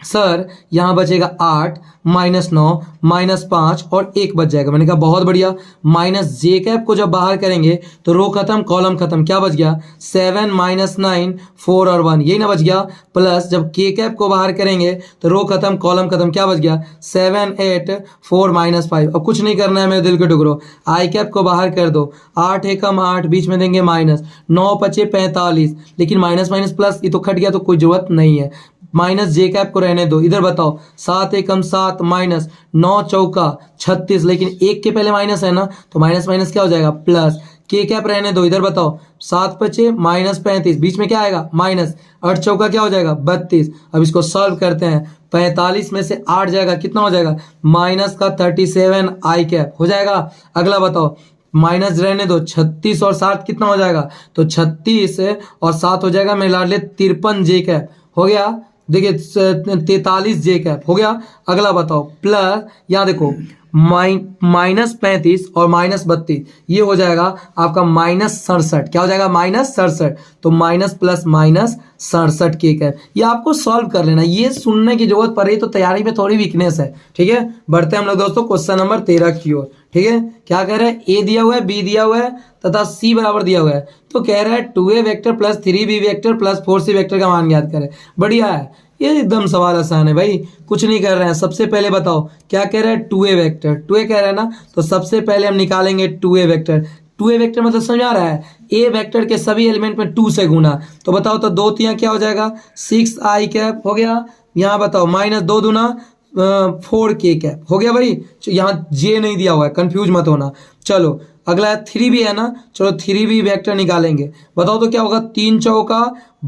सर, यहाँ बचेगा 8 -9 -5 और 1 बच जाएगा। मैंने कहा बहुत बढ़िया। माइनस जे कैप को जब बाहर करेंगे तो रो खत्म कॉलम खत्म, क्या बच गया 7 -9 4 और 1, यही ना बच गया। प्लस जब के कैप को बाहर करेंगे तो रो खत्म कॉलम खत्म, क्या बच गया 7 8 4 -5। अब कुछ नहीं करना है मेरे दिल के टुकड़ो, आई कैप को बाहर कर दो, 8 एकम 8 बीच में देंगे माइनस, 9 पचे 45, लेकिन माइनस माइनस प्लस ये तो खट गया तो कोई जरूरत नहीं है। माइनस जे कैप को रहने दो। इधर बताओ 7 एकम 7 माइनस 9 चौका 36, लेकिन 1 के पहले माइनस है ना तो माइनस माइनस क्या हो जाएगा प्लस। के कैप रहने दो। इधर बताओ 7 पचे -35, बीच में क्या आएगा माइनस, 8 चौका क्या हो जाएगा 32। अब इसको सॉल्व करते हैं, 45 में से 8 जाएगा कितना हो जाएगा माइनस का 37 आई कैप हो जाएगा। अगला बताओ माइनस रहने दो, 36 और 7 कितना हो जाएगा तो 36 और 7 हो जाएगा मेरे लाडले 53 जे कैप हो गया। देखिए 43 जे कैप हो गया। अगला बताओ प्लस, यहाँ देखो -35 और -32 ये हो जाएगा आपका -67, क्या हो जाएगा -67, तो माइनस प्लस माइनस 67 के कैप। ये आपको सॉल्व कर लेना, ये सुनने की जरूरत पड़ रही तो तैयारी में थोड़ी वीकनेस है। ठीक है, बढ़ते हैं हम लोग दोस्तों क्वेश्चन नंबर 13 की ओर। ठीक है, क्या कह रहे हैं ए दिया हुआ है बी दिया हुआ है तथा सी बराबर दिया हुआ है, तो कह रहा है 2a vector plus 3b vector plus 4c vector का मान ज्ञात करें। बढ़िया है, ये एकदम सवाल आसान है भाई, कुछ नहीं कर रहे हैं। सबसे पहले बताओ क्या कह रहा है 2a वेक्टर, 2a कह रहा है ना, तो सबसे पहले हम निकालेंगे 2a वेक्टर। 2a वेक्टर मतलब समझ आ रहा है, ए वेक्टर के सभी एलिमेंट में 2 से गुना, तो बताओ तो 2 तिया क्या हो जाएगा 6 आई कैप हो गया। यहाँ बताओ माइनस 2 दूना 4 के कैप हो गया भाई। यहाँ जे नहीं दिया हुआ है, कंफ्यूज मत होना। चलो अगला 3b है ना, चलो 3b वेक्टर निकालेंगे। बताओ तो क्या होगा 3 चौका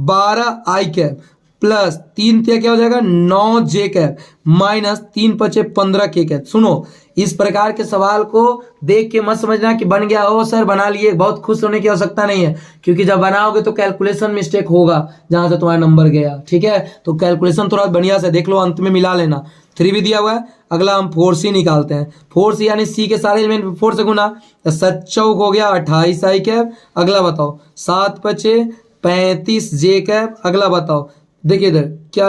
12 आई कैप प्लस 3 क्या हो जाएगा 9 जे कैप माइनस 3 पचे 15 के कैप। सुनो इस प्रकार के सवाल को देख के मत समझना कि बन गया हो सर बना लिए, बहुत खुश होने की आवश्यकता नहीं है, क्योंकि जब बनाओगे तो कैलकुलेशन मिस्टेक होगा जहां से तुम्हारा नंबर गया। ठीक है, तो कैलकुलेशन थोड़ा बढ़िया से देख लो, अंत में मिला लेना। 3 भी दिया हुआ है। अगला हम 4c निकालते हैं। 4c यानी c के सारे एलिमेंट 4 से गुना, 7 चौक हो गया 28 आई कैप। अगला बताओ 7 पचे 35 जे कैप। अगला बताओ देखिए इधर क्या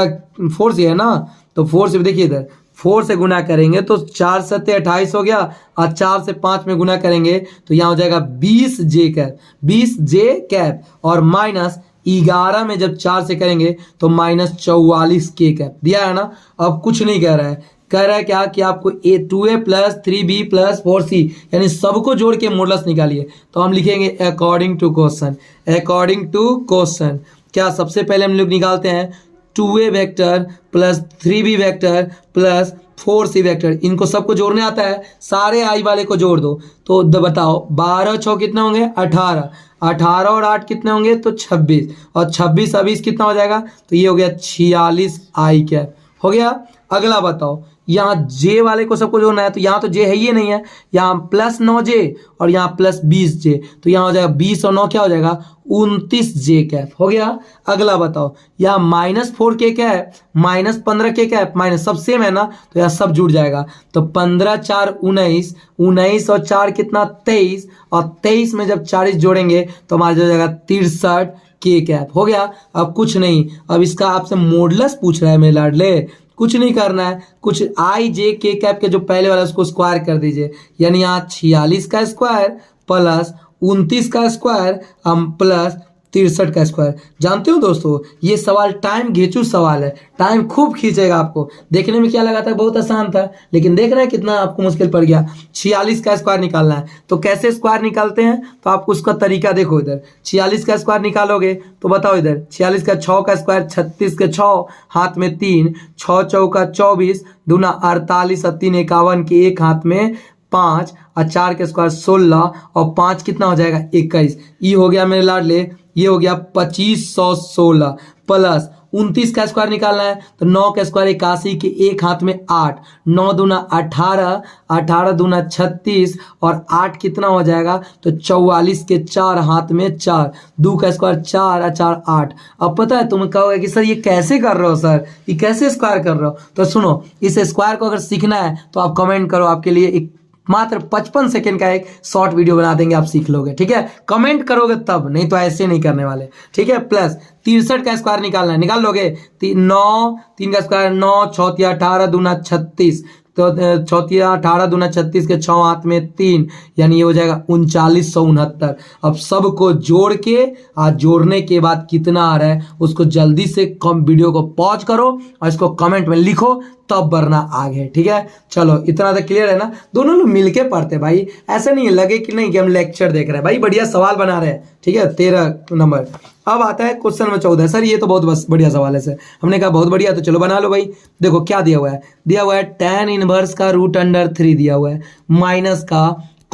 4 से है ना, तो 4 से देखिए इधर 4 से गुना करेंगे तो 4 सत्ते 28 हो गया, और 4 से 5 में गुना करेंगे तो यहाँ हो जाएगा 20 जे कैप, 20 जे कैप, और माइनस 11 में जब 4 से करेंगे तो -44 के कैप दिया है ना। अब कुछ नहीं कह रहा है, कह रहा है क्या कि आपको 2a plus 3b plus 4c यानी सबको जोड़ के मॉडुलस निकालिए। तो हम लिखेंगे according to question. According to question क्या सबसे पहले हम लोग निकालते हैं 2a vector plus 3b vector plus 4c vector, इनको सबको जोड़ने आता है, सारे आई वाले को जोड़ दो। तो बताओ 12 6 कितने होंगे 18, 18 और 8 कितने होंगे तो 26, और 26 26 कितना हो जाएगा तो ये हो गया 46 आई कैप हो गया। अगला बताओ यहाँ जे वाले को सबको जोड़ना है, तो यहाँ तो जे है ही नहीं है, यहाँ प्लस 9 जे और यहाँ प्लस 20 जे, तो यहाँ हो जाएगा 20 और 9 क्या हो जाएगा 29 जे कैप हो गया। अगला बताओ यहाँ -4 के कैप -15 के कैप माइनस सब सेम है ना, तो यहाँ सब जुड़ जाएगा। तो 15 4 19, 19 और 4 कितना 23, और 23 में जब 40 जोड़ेंगे तो हमारा हो जाएगा 63 के कैप। हो गया। अब कुछ नहीं, अब इसका आपसे मॉडुलस पूछ रहा है मेरे लाडले, कुछ नहीं करना है, कुछ आई जे के कैप के जो पहले वाला उसको स्क्वायर कर दीजिए, यानी यहाँ 46 का स्क्वायर प्लस 29 का स्क्वायर प्लस 63 का स्क्वायर। जानते हो दोस्तों, ये सवाल टाइम घिंचू सवाल है, टाइम खूब खींचेगा आपको। देखने में क्या लगा था, बहुत आसान था, लेकिन देख रहे हैं कितना आपको मुश्किल पड़ गया। 46 का स्क्वायर निकालना है, तो कैसे स्क्वायर निकालते हैं, तो आप उसका तरीका देखो। इधर 46 का स्क्वायर निकालोगे तो बताओ, इधर 46 का 6 का स्क्वायर 36 के 6, हाथ में 3, 6 चौका 24, दूना 48 और 3 51 के एक हाथ में 5 और 4 के स्क्वायर 16 और 5 कितना हो जाएगा 21। ये हो गया मेरे लाडले, ये हो गया 2516 प्लस 29 का स्क्वायर निकालना है, तो 9 का स्क्वायर 81 के एक हाथ में 8, 9 दूना 18, 18 दूना 36 और 8 कितना हो जाएगा, तो 44 के 4 हाथ में 4, 2 का स्क्वायर 4 और 4 8। अब पता है तुम कहोगे कि सर ये कैसे कर रहे हो, सर ये कैसे स्क्वायर कर रहे हो, तो सुनो, इस स्क्वायर को अगर सीखना है तो आप कमेंट करो, आपके लिए एक मात्र 55 सेकंड का एक शॉर्ट वीडियो बना देंगे, आप सीख लोगे। ठीक है, कमेंट करोगे तब, नहीं तो ऐसे नहीं करने वाले। ठीक है, प्लस 63 का स्क्वायर निकालना है, निकाल लोगे। 9, 3 का स्क्वायर 9, 6 18 दूना 36, तो 6 18 दूना 36 के 6 हाथ में 3, यानी ये हो जाएगा 3969। अब सबको जोड़ के आज जोड़ने के बाद कितना आ रहा है उसको जल्दी से कम वीडियो को पॉज करो और इसको कमेंट में लिखो, तब बढ़ना आगे। ठीक है, चलो इतना तो क्लियर है ना। दोनों लोग मिलके पढ़ते भाई, ऐसा नहीं लगे कि नहीं कि हम लेक्चर देख रहे हैं भाई, बढ़िया सवाल बना रहे हैं। ठीक है, 13 नंबर। अब आता है क्वेश्चन नंबर 14। सर ये तो बहुत बस बढ़िया सवाल है सर, हमने कहा बहुत बढ़िया, तो चलो बना लो भाई। देखो क्या दिया हुआ है, दिया हुआ है tan इनवर्स का √3 दिया हुआ है, माइनस का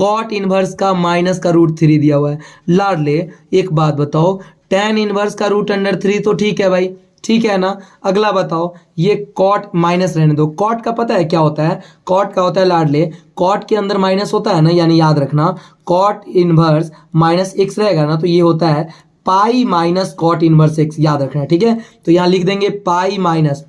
cot इनवर्स का माइनस का √3 दिया हुआ है। लाडले एक बात बताओ, tan इनवर्स का √3 तो ठीक है भाई, ठीक है ना। अगला बताओ, ये कॉट माइनस रहने दो। कॉट का पता है क्या होता है, कॉट का होता है लाडले, कॉट के अंदर माइनस होता है ना, यानी याद रखना कॉट इनवर्स माइनस एक्स रहेगा ना, तो ये होता है pi minus cot inverse x, याद रखना। ठीक है, तो यहाँ लिख देंगे पाई माइनस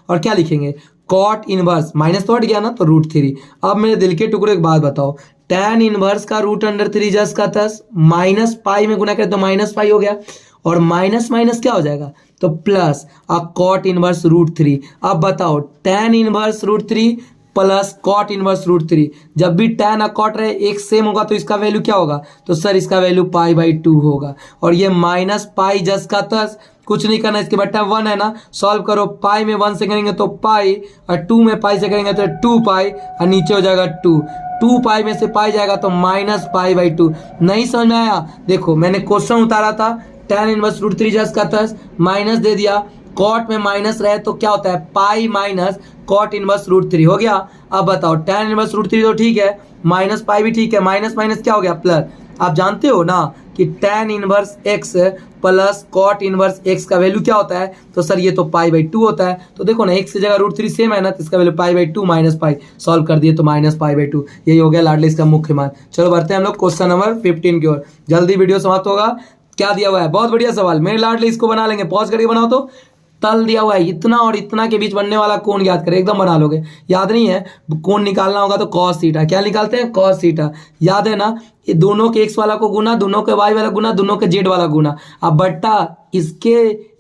और क्या लिखेंगे, कॉट इनवर्स, माइनस तो हट गया ना, तो √3। अब मेरे दिल के टुकड़े एक बात बताओ, tan इनवर्स का √3 जस का तस, माइनस पाई में गुना करें तो माइनस पाई हो गया, और माइनस माइनस क्या हो जाएगा, तो प्लस। अब कॉट इनवर्स √3। अब बताओ tan inverse √3 plus cot inverse √3, जब भी tan और कॉट रहे एक सेम होगा तो इसका वैल्यू क्या होगा, तो सर इसका वैल्यू π/2 होगा। और ये माइनस पाई जस का तस, कुछ नहीं करना, इसके बट्टा 1 है ना, सॉल्व करो। पाई में 1 से करेंगे तो पाई, और 2 में पाई से करेंगे तो 2 पाई, और नीचे हो जाएगा 2 पाई में से पाई जाएगा तो माइनस π/2। नहीं समझ में आया, देखो मैंने क्वेश्चन उतारा था tan इनवर्स √3 जस का तस, माइनस दे दिया, कॉट में माइनस रहे तो क्या होता है पाई माइनस कॉट इनवर्स √3 हो गया। अब बताओ tan इनवर्स √3 तो ठीक है, माइनस पाई भी ठीक है, माइनस माइनस क्या हो गया प्लस। आप जानते हो ना कि tan inverse x plus cot inverse x का वैल्यू क्या होता है, तो सर ये तो π/2 होता है। तो देखो ना, x की जगह √3 सेम है ना, तो इसका वैल्यू π/2 माइनस पाई, सॉल्व कर दिए तो माइनस π/2। यही हो गया लाडले इसका मुख्य मान। चलो बढ़ते हैं हम लोग क्वेश्चन नंबर 15 की ओर, जल्दी वीडियो समाप्त होगा। क्या दिया हुआ है, बहुत बढ़िया सवाल मेरे लाडले, इसको बना लेंगे, पॉज करके बनाओ। तो तल दिया हुआ है, इतना और इतना के बीच बनने वाला कोण याद करें, एकदम बना लोगे। याद नहीं है, कोण निकालना होगा तो cos थीटा, क्या निकालते हैं cos थीटा, याद है ना। ये दोनों के x वाला को गुना, दोनों के y वाला गुना, दोनों के z वाला गुना, अब बट्टा इसके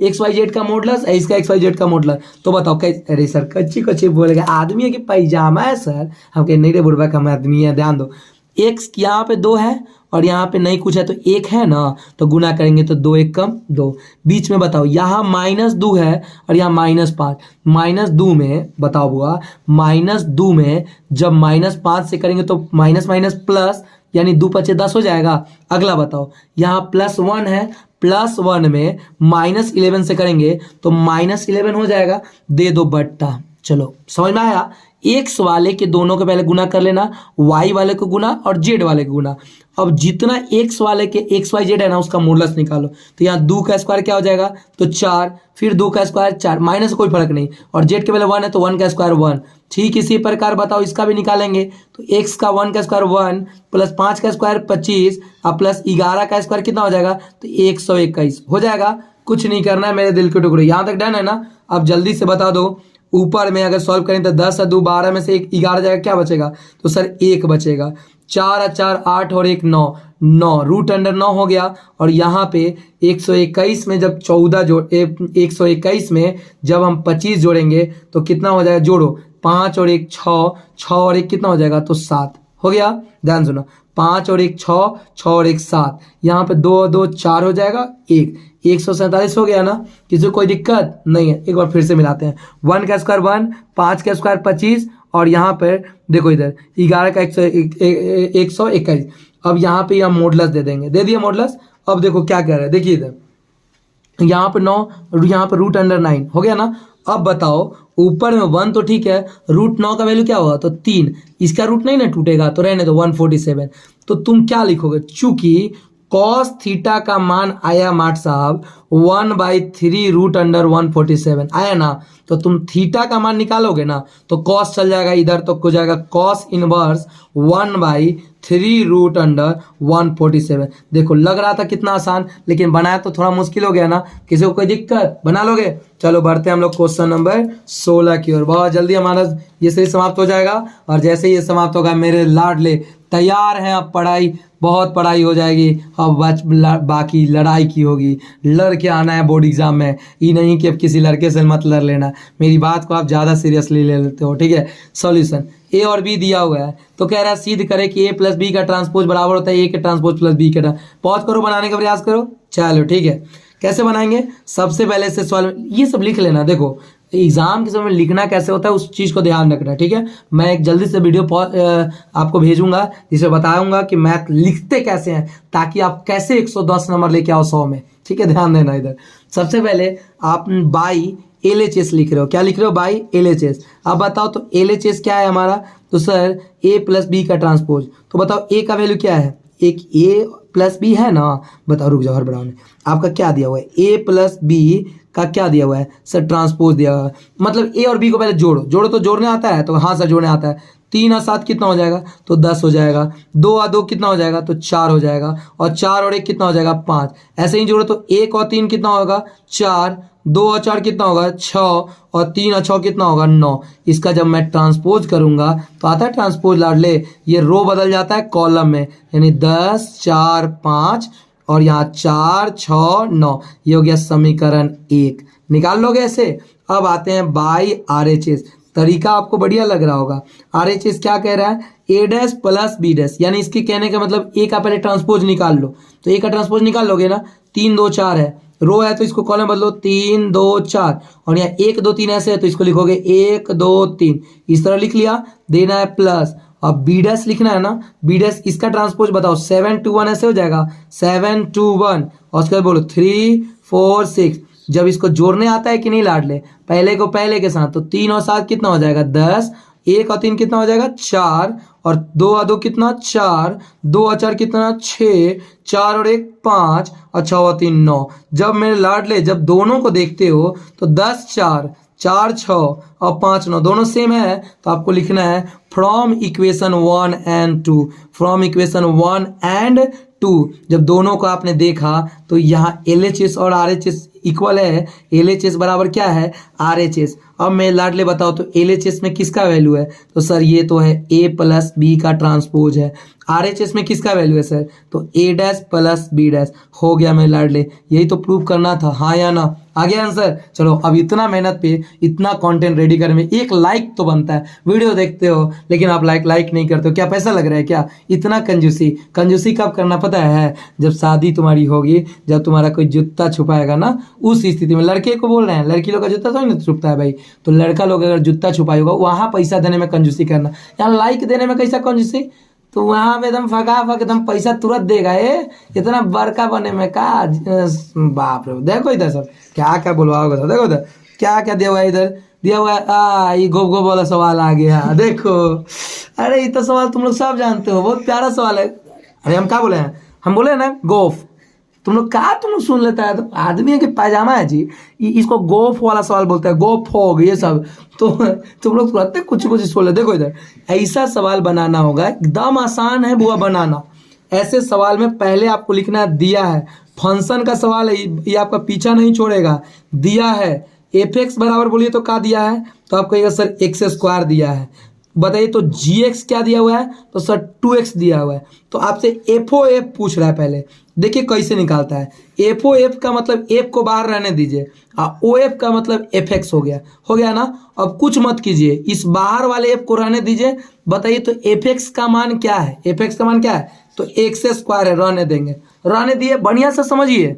XYZ का मॉडुलस, इसका XYZ का मॉडुलस। तो बताओ कैसे, अरे सर कच्ची कच्ची बोलेगा, आदमी है कि पैजामा है सर, हम कह नहीं रे बुढ़वा का, हम आदमी है, ध्यान दो। x यहाँ पे 2 है और यहाँ पे नहीं कुछ है तो 1 है ना, तो गुना करेंगे तो 2 1 कम 2। बीच में बताओ, यहाँ -2 है और यहाँ -5, -2 में बताओ बुआ, -2 में जब -5 से करेंगे तो माइनस माइनस प्लस, यानी 2 5 10 हो जाएगा। अगला बताओ, यहाँ +1 है, +1 में -11 से करेंगे तो -11 हो जाएगा, दे दो बट्टा। चलो समझ में आया, एक्स वाले के दोनों के पहले गुना कर लेना, वाई वाले को गुना और जेड वाले को गुना। अब जितना एक्स वाले के XYZ है ना, उसका मॉडुलस निकालो। तो यहाँ 2 का स्क्वायर क्या हो जाएगा, तो 4, फिर 2 का स्क्वायर 4, माइनस कोई फर्क नहीं, और जेड के पहले 1 है तो 1 का स्क्वायर 1। ठीक इसी प्रकार बताओ इसका भी निकालेंगे, तो x का 1 का स्क्वायर 1 प्लस 5 का स्क्वायर 25 और प्लस 11 का स्क्वायर कितना हो जाएगा, तो 121 हो जाएगा। कुछ नहीं करना है मेरे दिल के टुकड़े, यहाँ तक डन है ना। अब जल्दी से बता दो, ऊपर में अगर सॉल्व करें तो 10 और 2 12 में से 11 जाएगा, क्या बचेगा, तो सर 1 बचेगा। 4 और 4 8 और 1 9, 9, रूट अंडर 9 हो गया। और यहाँ पे 121 में जब 121 में जब हम 25 जोड़ेंगे तो कितना हो जाएगा, जोड़ो 5 और 1 6, 6 और 1 कितना हो जाएगा, तो 7 हो गया। ध्यान सुनो, 5 और 1 6, 6 और 1 7, यहाँ पे 2 2 4 हो जाएगा, 147 हो गया ना। किसी को कोई दिक्कत नहीं है, एक बार फिर से मिलाते हैं। 1 का स्क्वायर 1, 5 का स्क्वायर 25, और यहाँ पर देखो इधर 11 का 121। अब यहाँ पे हम मॉडुलस दे देंगे, दे दिया मॉडुलस। अब देखो क्या कह रहा है, देखिए इधर यहाँ पे 9, यहाँ पे रूट अंडर 9 हो गया ना। अब बताओ, ऊपर में 1 तो ठीक है, रूट 9 का वैल्यू क्या होगा, तो 3, इसका रूट नहीं ना टूटेगा, तो रहने दो 147। तो तुम क्या लिखोगे, चूंकि कॉस थीटा का मान आया माट साहब 1/3 रूट अंडर 147 आया ना, तो तुम थीटा का मान निकालोगे ना, तो कॉस चल जाएगा इधर, तो हो जाएगा कॉस इनवर्स 1/3 रूट अंडर 147। देखो लग रहा था कितना आसान, लेकिन बनाया तो थोड़ा मुश्किल हो गया ना। किसी को कोई दिक्कत, बना लोगे। चलो बढ़ते हैं हम लोग क्वेश्चन नंबर 16 की ओर। बहुत जल्दी हमारा ये सीरीज समाप्त हो जाएगा, और जैसे ही ये समाप्त होगा मेरे लाडले तैयार हैं। अब पढ़ाई, बहुत पढ़ाई हो जाएगी। अब बाकी लड़ाई की होगी, लड़ के आना है बोर्ड एग्जाम में। ये नहीं कि अब किसी लड़के से मत लड़ लेना, मेरी बात को आप ज़्यादा सीरियसली ले लेते हो, ठीक है। सॉल्यूशन ए और बी दिया हुआ है, तो कह रहा है सिद्ध करे कि ए प्लस बी का ट्रांसपोज बराबर होता है ए के ट्रांसपोज प्लस बी का। पॉज करो, बनाने का प्रयास करो। चलो ठीक है, कैसे बनाएंगे, सबसे पहले से सवाल ये सब लिख लेना। देखो एग्जाम के समय लिखना कैसे होता है उस चीज़ को ध्यान रखना, ठीक है। मैं एक जल्दी से वीडियो आपको भेजूंगा जिसमें बताऊंगा कि मैथ लिखते कैसे हैं, ताकि आप कैसे 110 नंबर लेके आओ 100 में, ठीक है। ध्यान देना इधर। सबसे पहले आप बाई LHS लिख रहे हो, क्या लिख रहे हो, बाई LHS। अब बताओ तो LHS क्या है हमारा, तो सर ए प्लस बी का ट्रांसपोज। तो बताओ ए का वैल्यू क्या है, एक ए प्लस बी है ना। बताओ, रुक जाओ, हर बढ़ाओ ने आपका क्या दिया हुआ है, ए प्लस बी का क्या दिया हुआ है सर, ट्रांसपोज दिया हुआ है। मतलब ए और बी को पहले जोड़ो, जोड़ो तो जोड़ने आता है, तो हाँ सर जोड़ने आता है। 3 और 7 कितना हो जाएगा, तो 10 हो जाएगा। 2 और 2 कितना हो जाएगा, तो 4 हो जाएगा। और 4 और 1 कितना हो जाएगा, 5। ऐसे ही जोड़ो तो 1 और 3 कितना होगा, 4। 2 और 4 कितना होगा, 6। और 3 और 6 कितना होगा, 9। इसका जब मैं ट्रांसपोज करूंगा तो आता है ट्रांसपोज लाडले, ये रो बदल जाता है कॉलम में, यानी 10 4 5 और यहाँ 4 6 9। ये हो गया समीकरण 1, निकाल लोगे ऐसे। अब आते हैं बाई RHS। तरीका आपको बढ़िया लग रहा होगा। RHS क्या कह रहा है, ए डैश प्लस बी डैश, यानी इसके कहने का मतलब ए का पहले ट्रांसपोज निकाल लो। तो ए का ट्रांसपोज निकाल लोगे ना, 3 2 4 है, रो है तो इसको कॉलम बदलो 3 2 4, और यहाँ 1 2 3 ऐसे है तो इसको लिखोगे 1 2 3, इस तरह लिख लिया। देना है प्लस, अब बी डैश लिखना है ना, बी डैश इसका ट्रांसपोज बताओ 7 2 1 ऐसे हो जाएगा, 7 2 1, और उसके बाद बोलो 3 4 6। जब इसको जोड़ने आता है कि नहीं लाडले, पहले को पहले के साथ, तो 3 और 7 कितना हो जाएगा, 10। 1 और 3 कितना हो जाएगा, 4। और 2 और 2 कितना, 4। 2 और 4 कितना, 6। 4 और 1 5, और 6 और 3 9। जब मेरे लाडले जब दोनों को देखते हो तो 10 4 4 6 और 5 9 दोनों सेम है, तो आपको लिखना है from equation 1 and 2। From equation 1 and 2 जब दोनों को आपने देखा तो यहाँ LHS और RHS इक्वल है। LHS बराबर क्या है, RHS। अब मैं लाडले बताओ तो LHS में किसका वैल्यू है, तो सर ये तो है A प्लस बी का ट्रांसपोज है। RHS में किसका वैल्यू है सर, तो A dash plus b dash. हो गया मेरे लाडले, यही तो प्रूव करना था, हाँ या ना, आ गया आंसर। चलो अब इतना मेहनत पे इतना कंटेंट रेडी करने में एक लाइक तो बनता है। वीडियो देखते हो लेकिन आप लाइक नहीं करते हो, क्या पैसा लग रहा है क्या, इतना कंजूसी। कंजूसी कब करना पता है, जब शादी तुम्हारी होगी, जब तुम्हारा कोई जूता छुपाएगा ना, उस स्थिति में। लड़के को बोल रहे हैं, लड़की लोग का जूता तो नहीं छुपता है भाई, तो लड़का लोग अगर जूता छुपाई होगा वहां पैसा देने में कंजूसी करना। यहाँ लाइक देने में कैसा कंजूसी, तो वहां पे एकदम फकाफक एकदम पैसा तुरंत देगा। इतना बड़का बने में का, बाप रे। देखो इधर सब क्या क्या बुलवाओगे, देखो इधर क्या क्या दिया हुआ है, इधर दिया हुआ है ये गोप गोप वाला सवाल आ गया, देखो। अरे ये तो सवाल तुम लोग सब जानते हो, बहुत प्यारा सवाल है। अरे हम क्या बोले हैं, हम बोले ना गोफ, तुम लोग सुन लेता है, तो आदमी है कि पैजामा है जी, इसको गोफ वाला सवाल बोलते हैं, गोफ होग ये सब। तो तुम लोग तुरंत कुछ कुछ सुन ले। देखो इधर ऐसा सवाल बनाना होगा, एकदम आसान है बुआ बनाना। ऐसे सवाल में पहले आपको लिखना दिया है, फंक्शन का सवाल है, ये आपका पीछा नहीं छोड़ेगा। दिया है f(x) बराबर बोलिए तो क्या दिया है, तो आपको कहिएगा सर x² दिया है। बताइए तो gx क्या दिया हुआ है, तो सर 2x दिया हुआ है। तो आपसे FOF पूछ रहा है, पहले देखिए कैसे निकालता है। FOF का मतलब f को बाहर रहने दीजिए, OF का मतलब fx हो गया ना। अब कुछ मत कीजिए, इस बाहर वाले f को रहने दीजिए। बताइए तो fx का मान क्या है, fx का मान क्या है, तो x स्क्वायर है, रहने देंगे, रहने दिए, बढ़िया से समझिए,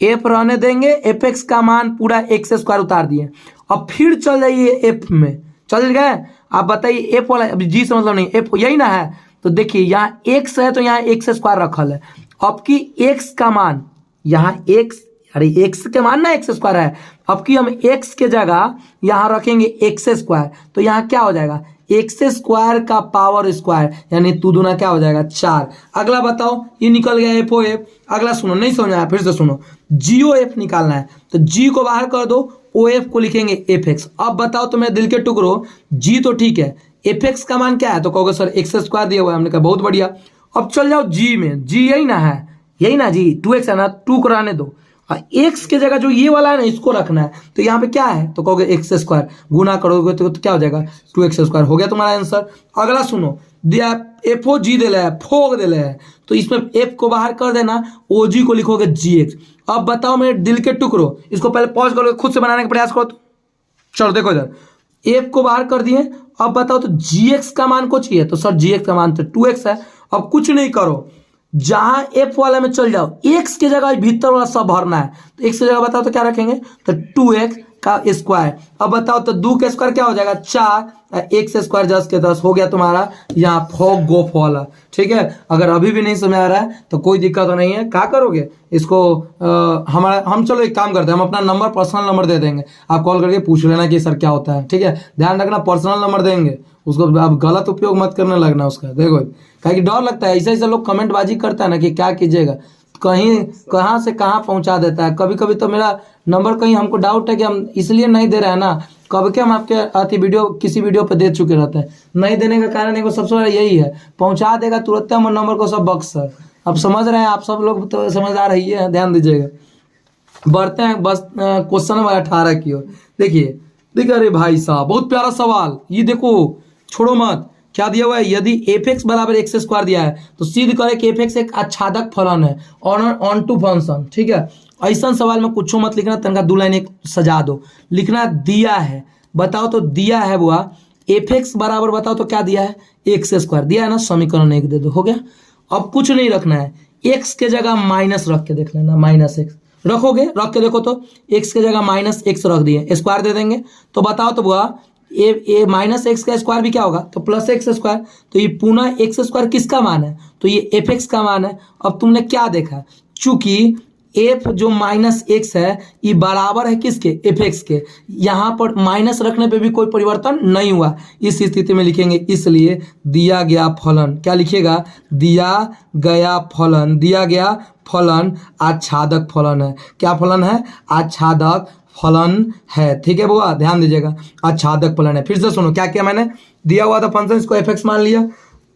f रहने देंगे, fx का मान पूरा x स्क्वायर उतार दिए। अब फिर चल जाइए f में, चल गए। आप बताइए f वाला, अभी g से मतलब नहीं, f यही ना है, तो देखिए यहाँ x है तो यहाँ x स्क्वायर रखल है। अब की x का मान यहाँ x, अरे x के मान ना x स्क्वायर है, अब की हम x के जगह यहाँ रखेंगे x स्क्वायर, तो यहाँ क्या हो जाएगा, एक्स स्क्वायर का पावर स्क्वायर, यानी 2 दूना क्या हो जाएगा 4। अगला बताओ, ये निकल गया FOF। अगला सुनो, नहीं समझाया फिर से सुनो, GOF निकालना है, तो G को बाहर कर दो, OF को लिखेंगे FX। अब बताओ तो मेरे दिल के टुकड़ो, G तो ठीक है, FX का मान क्या है, तो कहोगे सर एक्स स्क्वायर दिया हुआ है। हमने कहा बहुत बढ़िया। अब चल जाओ G में, G यही ना है, यही ना G, 2x है ना, 2 को रहने दो, और x के जगह जो ये वाला है ना इसको रखना है। तो यहाँ पे क्या है, तो कहोगे एक्स स्क्वायर, गुना करोगे तो क्या हो जाएगा 2x स्क्वायर। हो गया तुम्हारा आंसर। अगला सुनो, दिया FOG दे है, फोग दे है, तो इसमें f को बाहर कर देना, OG को लिखोगे GX। अब बताओ मेरे दिल के टुकड़ो, इसको पहले पॉज करोगे, खुद से बनाने का प्रयास करो। तो चलो देखो इधर, f को बाहर कर दिए। अब बताओ तो gx का मान को चाहिए, तो सर gx का मान तो 2x है। अब कुछ नहीं करो, जहां f वाले में चल जाओ, x की जगह भीतर वाला सब भरना है, तो x की जगह बताओ तो क्या रखेंगे, तो 2x का स्क्वायर। अब बताओ तो 2 का स्क्वायर क्या हो जाएगा 4, x स्क्वायर 10 के 10 हो गया तुम्हारा यहाँ फोग गोफ वाला। ठीक है, अगर अभी भी नहीं समझ आ रहा है तो कोई दिक्कत तो नहीं है, क्या करोगे इसको, हम चलो एक काम करते हैं, हम अपना नंबर, पर्सनल नंबर दे देंगे, आप कॉल करके पूछ लेना कि सर क्या होता है। ठीक है, ध्यान रखना, पर्सनल नंबर देंगे, उसको अब गलत उपयोग मत करने लगना उसका। देखो क्या डर लगता है, ऐसे ऐसे लोग कमेंटबाजी करता है ना कि क्या कीजिएगा, कहीं कहाँ से कहाँ पहुंचा देता है। कभी कभी तो मेरा नंबर कहीं हमको डाउट है कि हम इसलिए नहीं दे रहे हैं ना, कब के हम आपके आती वीडियो किसी वीडियो पे दे चुके रहते हैं। नहीं देने का कारण एक सबसे बड़ा यही है, पहुंचा देगा तुरंत हम नंबर को सब बक्स। सर अब समझ रहे हैं आप सब लोग, तो समझदार ही है, ध्यान दीजिएगा। बढ़ते हैं बस क्वेश्चन नंबर 18 की ओर। देखिए अरे भाई साहब बहुत प्यारा सवाल, ये देखो छोड़ो मत, क्या दिया हुआ है, यदि fx बराबर एक्स स्क्वायर दिया है तो सिद्ध करे कि fx एक आच्छादक फलन है, ऑन टू फंक्शन। ठीक है, ऐसा सवाल में कुछ मत लिखना, तनका 2 लाइन एक सजा दो, लिखना दिया है। बताओ तो दिया है बुआ, fx बराबर बताओ तो क्या दिया है, एक्स स्क्वायर दिया है ना, समीकरण 1 दे दो, हो गया। अब कुछ नहीं रखना है, x के जगह माइनस रख के देख लेना, -x रखोगे, रख के देखो तो x के जगह -x रख दिए, स्क्वायर दे देंगे। तो बताओ तो बुआ ए -x का स्क्वायर भी क्या होगा, तो +x स्क्वायर। तो ये पुनः x स्क्वायर किसका मान है, तो ये fx का मान है। अब तुमने क्या देखा, चूंकि f जो -x है ये बराबर है किसके, fx के, यहाँ पर माइनस रखने पे भी कोई परिवर्तन नहीं हुआ, इस स्थिति में लिखेंगे इसलिए दिया गया फलन, क्या लिखिएगा, दिया गया फलन, दिया गया फलन आच्छादक फलन है। क्या फलन है, आच्छादक फलन है। ठीक है बुआ, ध्यान दीजिएगा, आच्छादक फलन है। फिर से सुनो, क्या किया मैंने, दिया हुआ था फंक्शन, इसको fx मान लिया,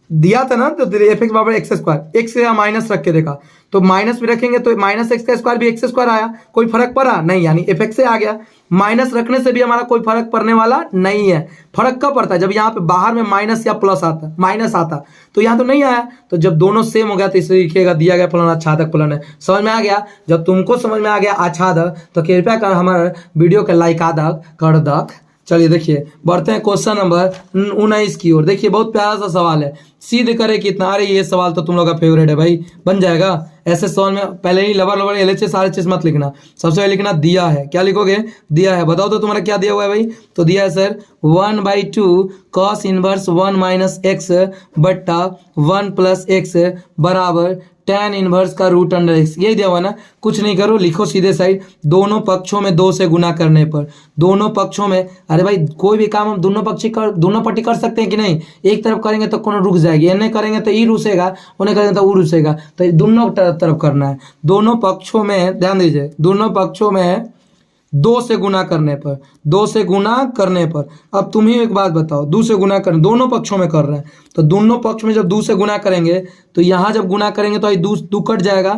दिया था ना, तो fx बराबर एक्स स्क्वायर, एक्स से माइनस रख के देखा, तो माइनस भी रखेंगे तो -x का स्क्वायर भी एक्स स्क्वायर आया, कोई फर्क पड़ा नहीं, यानी fx से आ गया। माइनस रखने से भी हमारा कोई फर्क पड़ने वाला नहीं है। फर्क कब पड़ता है, जब यहाँ पे बाहर में माइनस या प्लस आता, माइनस आता, तो यहाँ तो नहीं आया, तो जब दोनों सेम हो गया तो इसे लिखिएगा दिया गया फलन आच्छादक फलन है। समझ में आ गया, जब तुमको समझ में आ गया आच्छादक, तो कृपया कर हमारे वीडियो के लाइक आदक कर दक। चलिए देखिए, बढ़ते हैं क्वेश्चन नंबर 19 की ओर। देखिए बहुत प्यारा सा सवाल है, सीधे करे कितना, अरे ये सवाल तो तुम लोग का फेवरेट है भाई, बन जाएगा। ऐसे सवाल में पहले ही लबर LHS सारे चीज मत लिखना, सबसे पहले लिखना दिया है, क्या लिखोगे, दिया है। बताओ तो तुम्हारा क्या दिया हुआ है भाई, तो दिया है सर 1/2 cos इनवर्स 1 - x बट्टा 1 + x बराबर tan इनवर्स का √x, यही दिया हुआ ना। कुछ नहीं करो, लिखो सीधे साइड, दोनों पक्षों में 2 से गुना करने पर, दोनों पक्षों में, अरे भाई कोई भी काम हम दोनों पट्टी कर सकते हैं कि नहीं, एक तरफ करेंगे तो कौन रुक जाएगी, इन्हें करेंगे तो ई रुसेगा, उन्हें करेंगे तो ऊ रुसेगा, तो दोनों तरफ करना है। दोनों पक्षों में ध्यान दीजिए, दोनों पक्षों में 2 से गुना करने पर, 2 से गुना करने पर। अब तुम ही एक बात बताओ, 2 से गुना कर, दोनों पक्षों में कर रहे हैं, तो दोनों पक्ष में जब 2 से गुना करेंगे तो यहाँ जब गुना करेंगे तो 2 कट जाएगा,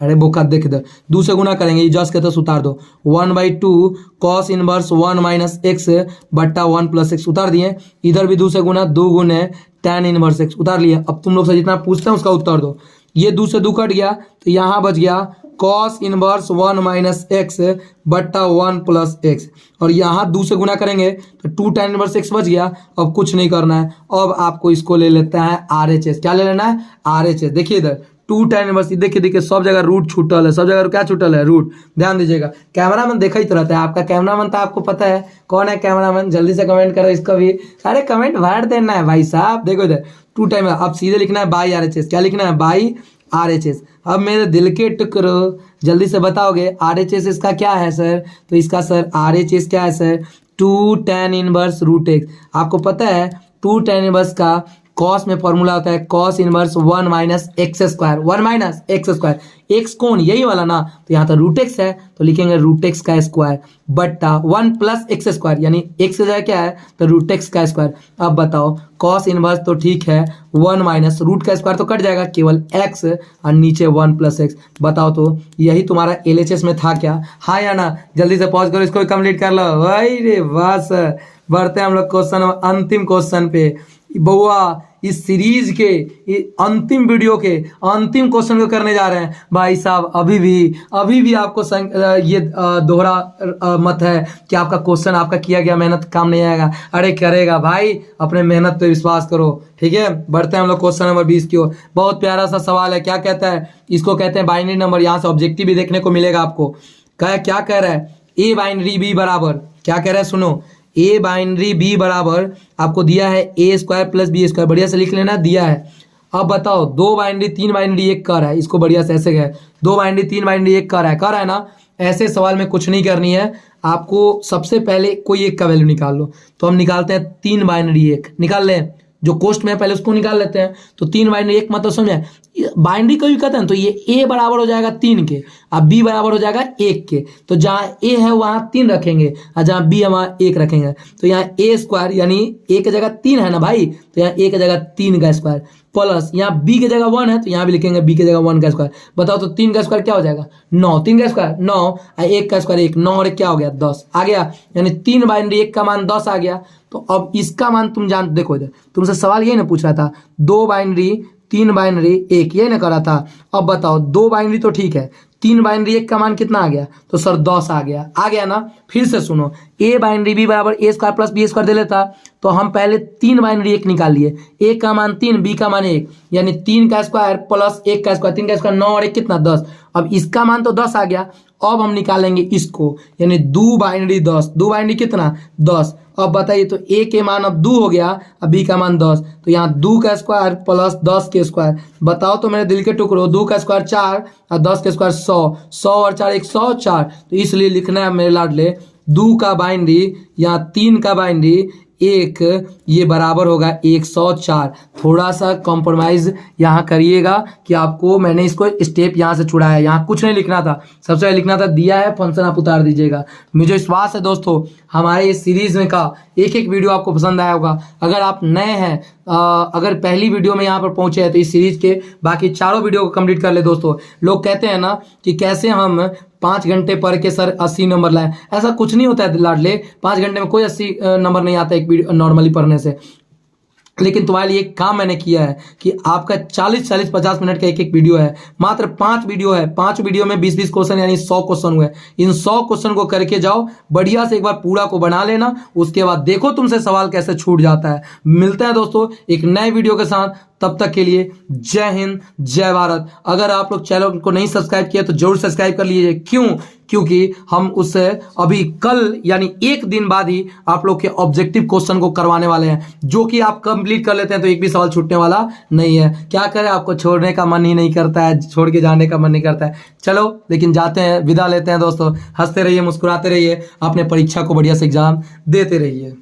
अरे बोका देख इधर, 2 से गुना करेंगे, ये जस्ट कहते उतार दो, 1/2 cos इनवर्स 1 माइनस एक्स बट्टा 1 प्लस एक्स उतार दिए। इधर भी 2 से गुना, 2 गुने tan इनवर्स एक्स उतार लिया। अब तुम लोग से जितना पूछते हैं उसका उत्तर दो। ये 2 से 2 कट गया तो यहाँ बच गया cos इनवर्स 1 माइनस एक्स बट्टा 1 प्लस एक्स, और यहाँ 2 से गुना करेंगे तो 2 tan इनवर्स एक्स बच गया। अब कुछ नहीं करना है, अब आपको इसको ले लेते हैं RHS। क्या ले लेना है? RHS। देखिए इधर 2 tan इनवर्स, देखिए सब जगह रूट छूटल है, सब जगह क्या छूटल है? रूट। ध्यान दीजिएगा, कैमरामैन देखा ही तो रहता है, आपका कैमरामैन तो आपको पता है कौन है कैमरामैन, जल्दी से कमेंट करो इसको भी। अरे कमेंट भर देना है भाई साहब। देखो इधर 2 टाइम, अब सीधे लिखना है बाई RHS। क्या लिखना है? By RHS। अब मेरे दिल के टुकड़ो जल्दी से बताओगे RHS इसका क्या है सर? तो इसका सर RHS क्या है sir? 2 tan inverse root x. आपको पता है 2 tan इनवर्स का कॉस में फॉर्मूला होता है cos inverse 1 minus x square, 1 minus x square. X कौन? यही वाला ना, तो यहाँ तो रूट एक्स है तो लिखेंगे रूट एक्स का स्क्वायर बट्टा 1 प्लस एक्स स्क्वायर, यानी एक्स की जगह क्या है तो रूट एक्स का स्क्वायर। अब बताओ कॉस इनवर्स तो ठीक है, 1 माइनस रूट का स्क्वायर तो कट जाएगा, केवल एक्स और नीचे 1 प्लस एक्स। बताओ तो यही तुम्हारा LHS में था क्या? हाँ या ना? जल्दी से पॉज करो, इसको भी कंप्लीट कर लो। भाई रे वाह सर। बढ़ते हैं हम लोग क्वेश्चन, अंतिम क्वेश्चन पे। बउआ इस सीरीज के अंतिम वीडियो के अंतिम क्वेश्चन को करने जा रहे हैं भाई साहब। अभी भी आपको ये दोहरा मत है कि आपका क्वेश्चन, आपका किया गया मेहनत काम नहीं आएगा। अरे करेगा भाई, अपने मेहनत पे विश्वास करो, ठीक है। बढ़ते हैं हम लोग क्वेश्चन नंबर 20 की ओर। बहुत प्यारा सा सवाल है। क्या कहता है? इसको कहते हैं बाइनरी नंबर। यहाँ से ऑब्जेक्टिव भी देखने को मिलेगा आपको। क्या कह रहा है? ए बाइनरी बी बराबर, क्या कह रहा है सुनो, ए बाइनरी बी बराबर आपको दिया है ए स्क्वायर प्लस बी स्क्वायर, बढ़िया से लिख लेना, दिया है। अब बताओ 2 बाइनरी 3 बाइनरी 1 कर है, इसको बढ़िया से ऐसे है 2 बाइनरी 3 बाइनरी 1 कर है ना। ऐसे सवाल में कुछ नहीं करनी है आपको, सबसे पहले कोई एक का वैल्यू निकाल लो। तो हम निकालते हैं 3 बाइनरी 1 निकाल लें, जो कोष्ट में है पहले उसको निकाल लेते हैं। तो 3 बाइनरी 1 मतलब समझे, बाइनरी कभी कहते हैं तो ये ए बराबर हो जाएगा 3 के, अब बी बराबर हो जाएगा 1 के। तो जहाँ ए है वहाँ 3 रखेंगे और जहाँ बी है वहाँ 1 रखेंगे। तो यहाँ ए स्क्वायर यानी ए की जगह 3 है ना भाई, तो यहाँ ए की जगह 3 का स्क्वायर प्लस यहाँ बी की जगह 1 है तो यहाँ भी लिखेंगे बी की जगह 1 का स्क्वायर। बताओ तो 3 का स्क्वायर क्या हो जाएगा? 9। 3 का स्क्वायर 9 और 1 का स्क्वायर 1, 9 और 1 क्या हो गया? 10 आ गया। यानी 3 बाइनरी 1 का मान 10 आ गया। तो अब इसका मान तुम जान, देखो इधर तुमसे सवाल यही ना पूछ रहा था, 2 बाइनरी 3 बाइनरी 1, ये ना करा था। अब बताओ 2 बाइनरी तो ठीक है, 3 बाइनरी 1 का मान कितना आ गया? तो सर 10 आ गया ना। फिर से सुनो, ए बाइनरी बी बराबर ए स्क्वायर प्लस बी स्क्वायर दे लेता तो हम पहले 3 बाइनरी 1 निकाल लिए, ए का मान 3 बी का मान 1, यानी 3 का स्क्वायर प्लस 1 का स्क्वायर, 3 का स्क्वायर 9 और 1 कितना? 10। अब इसका मान तो 10 आ गया। अब हम निकालेंगे इसको, यानी 2 बाइनरी 10, 2 बाइनरी कितना? 10। अब बताइए तो ए के मान अब 2 हो गया, अब बी का मान 10, तो यहाँ 2 का स्क्वायर प्लस 10 के स्क्वायर। बताओ तो मेरे दिल के टुकड़ो, 2 का स्क्वायर 4 और 10 के स्क्वायर 100, 100 और 4 104। तो इसलिए लिखना है मेरे लाडले 2 का बाइनरी या 3 का बाइनरी 1 ये बराबर होगा 104। थोड़ा सा कॉम्प्रोमाइज यहाँ करिएगा कि आपको मैंने इसको स्टेप यहाँ से छुड़ाया है, यहाँ कुछ नहीं लिखना था, सबसे पहले लिखना था दिया है फंक्शन आप उतार दीजिएगा। मुझे विश्वास है दोस्तों हमारे इस सीरीज में का एक एक वीडियो आपको पसंद आया होगा। अगर आप नए हैं, अगर पहली वीडियो में यहाँ पर पहुंचे हैं तो इस सीरीज के बाकी चारों वीडियो को कंप्लीट कर ले दोस्तों। लोग कहते हैं ना कि कैसे हम 5 घंटे पढ़ के सर 80 नंबर लाए, ऐसा कुछ नहीं होता है लाडले। 5 घंटे में कोई 80 नंबर नहीं आता एक वीडियो नॉर्मली पढ़ने से। लेकिन तुम्हारे लिए एक काम मैंने किया है कि आपका 40-50 मिनट का एक एक वीडियो है, मात्र 5 वीडियो है, 5 वीडियो में 20-20 क्वेश्चन यानी 100 क्वेश्चन हुए। इन 100 क्वेश्चन को करके जाओ, बढ़िया से एक बार पूरा को बना लेना, उसके बाद देखो तुमसे सवाल कैसे छूट जाता है। मिलते हैं दोस्तों एक नए वीडियो के साथ, तब तक के लिए जय हिंद जय भारत। अगर आप लोग चैनल को नहीं सब्सक्राइब किया तो जरूर सब्सक्राइब कर लीजिए। क्योंकि हम उससे अभी कल यानी 1 दिन बाद ही आप लोग के ऑब्जेक्टिव क्वेश्चन को करवाने वाले हैं, जो कि आप कंप्लीट कर लेते हैं तो एक भी सवाल छूटने वाला नहीं है। क्या करें, आपको छोड़ने का मन ही नहीं करता है, छोड़ के जाने का मन नहीं करता है। चलो लेकिन जाते हैं, विदा लेते हैं दोस्तों। हंसते रहिए, मुस्कुराते रहिए, अपने परीक्षा को बढ़िया से एग्जाम देते रहिए।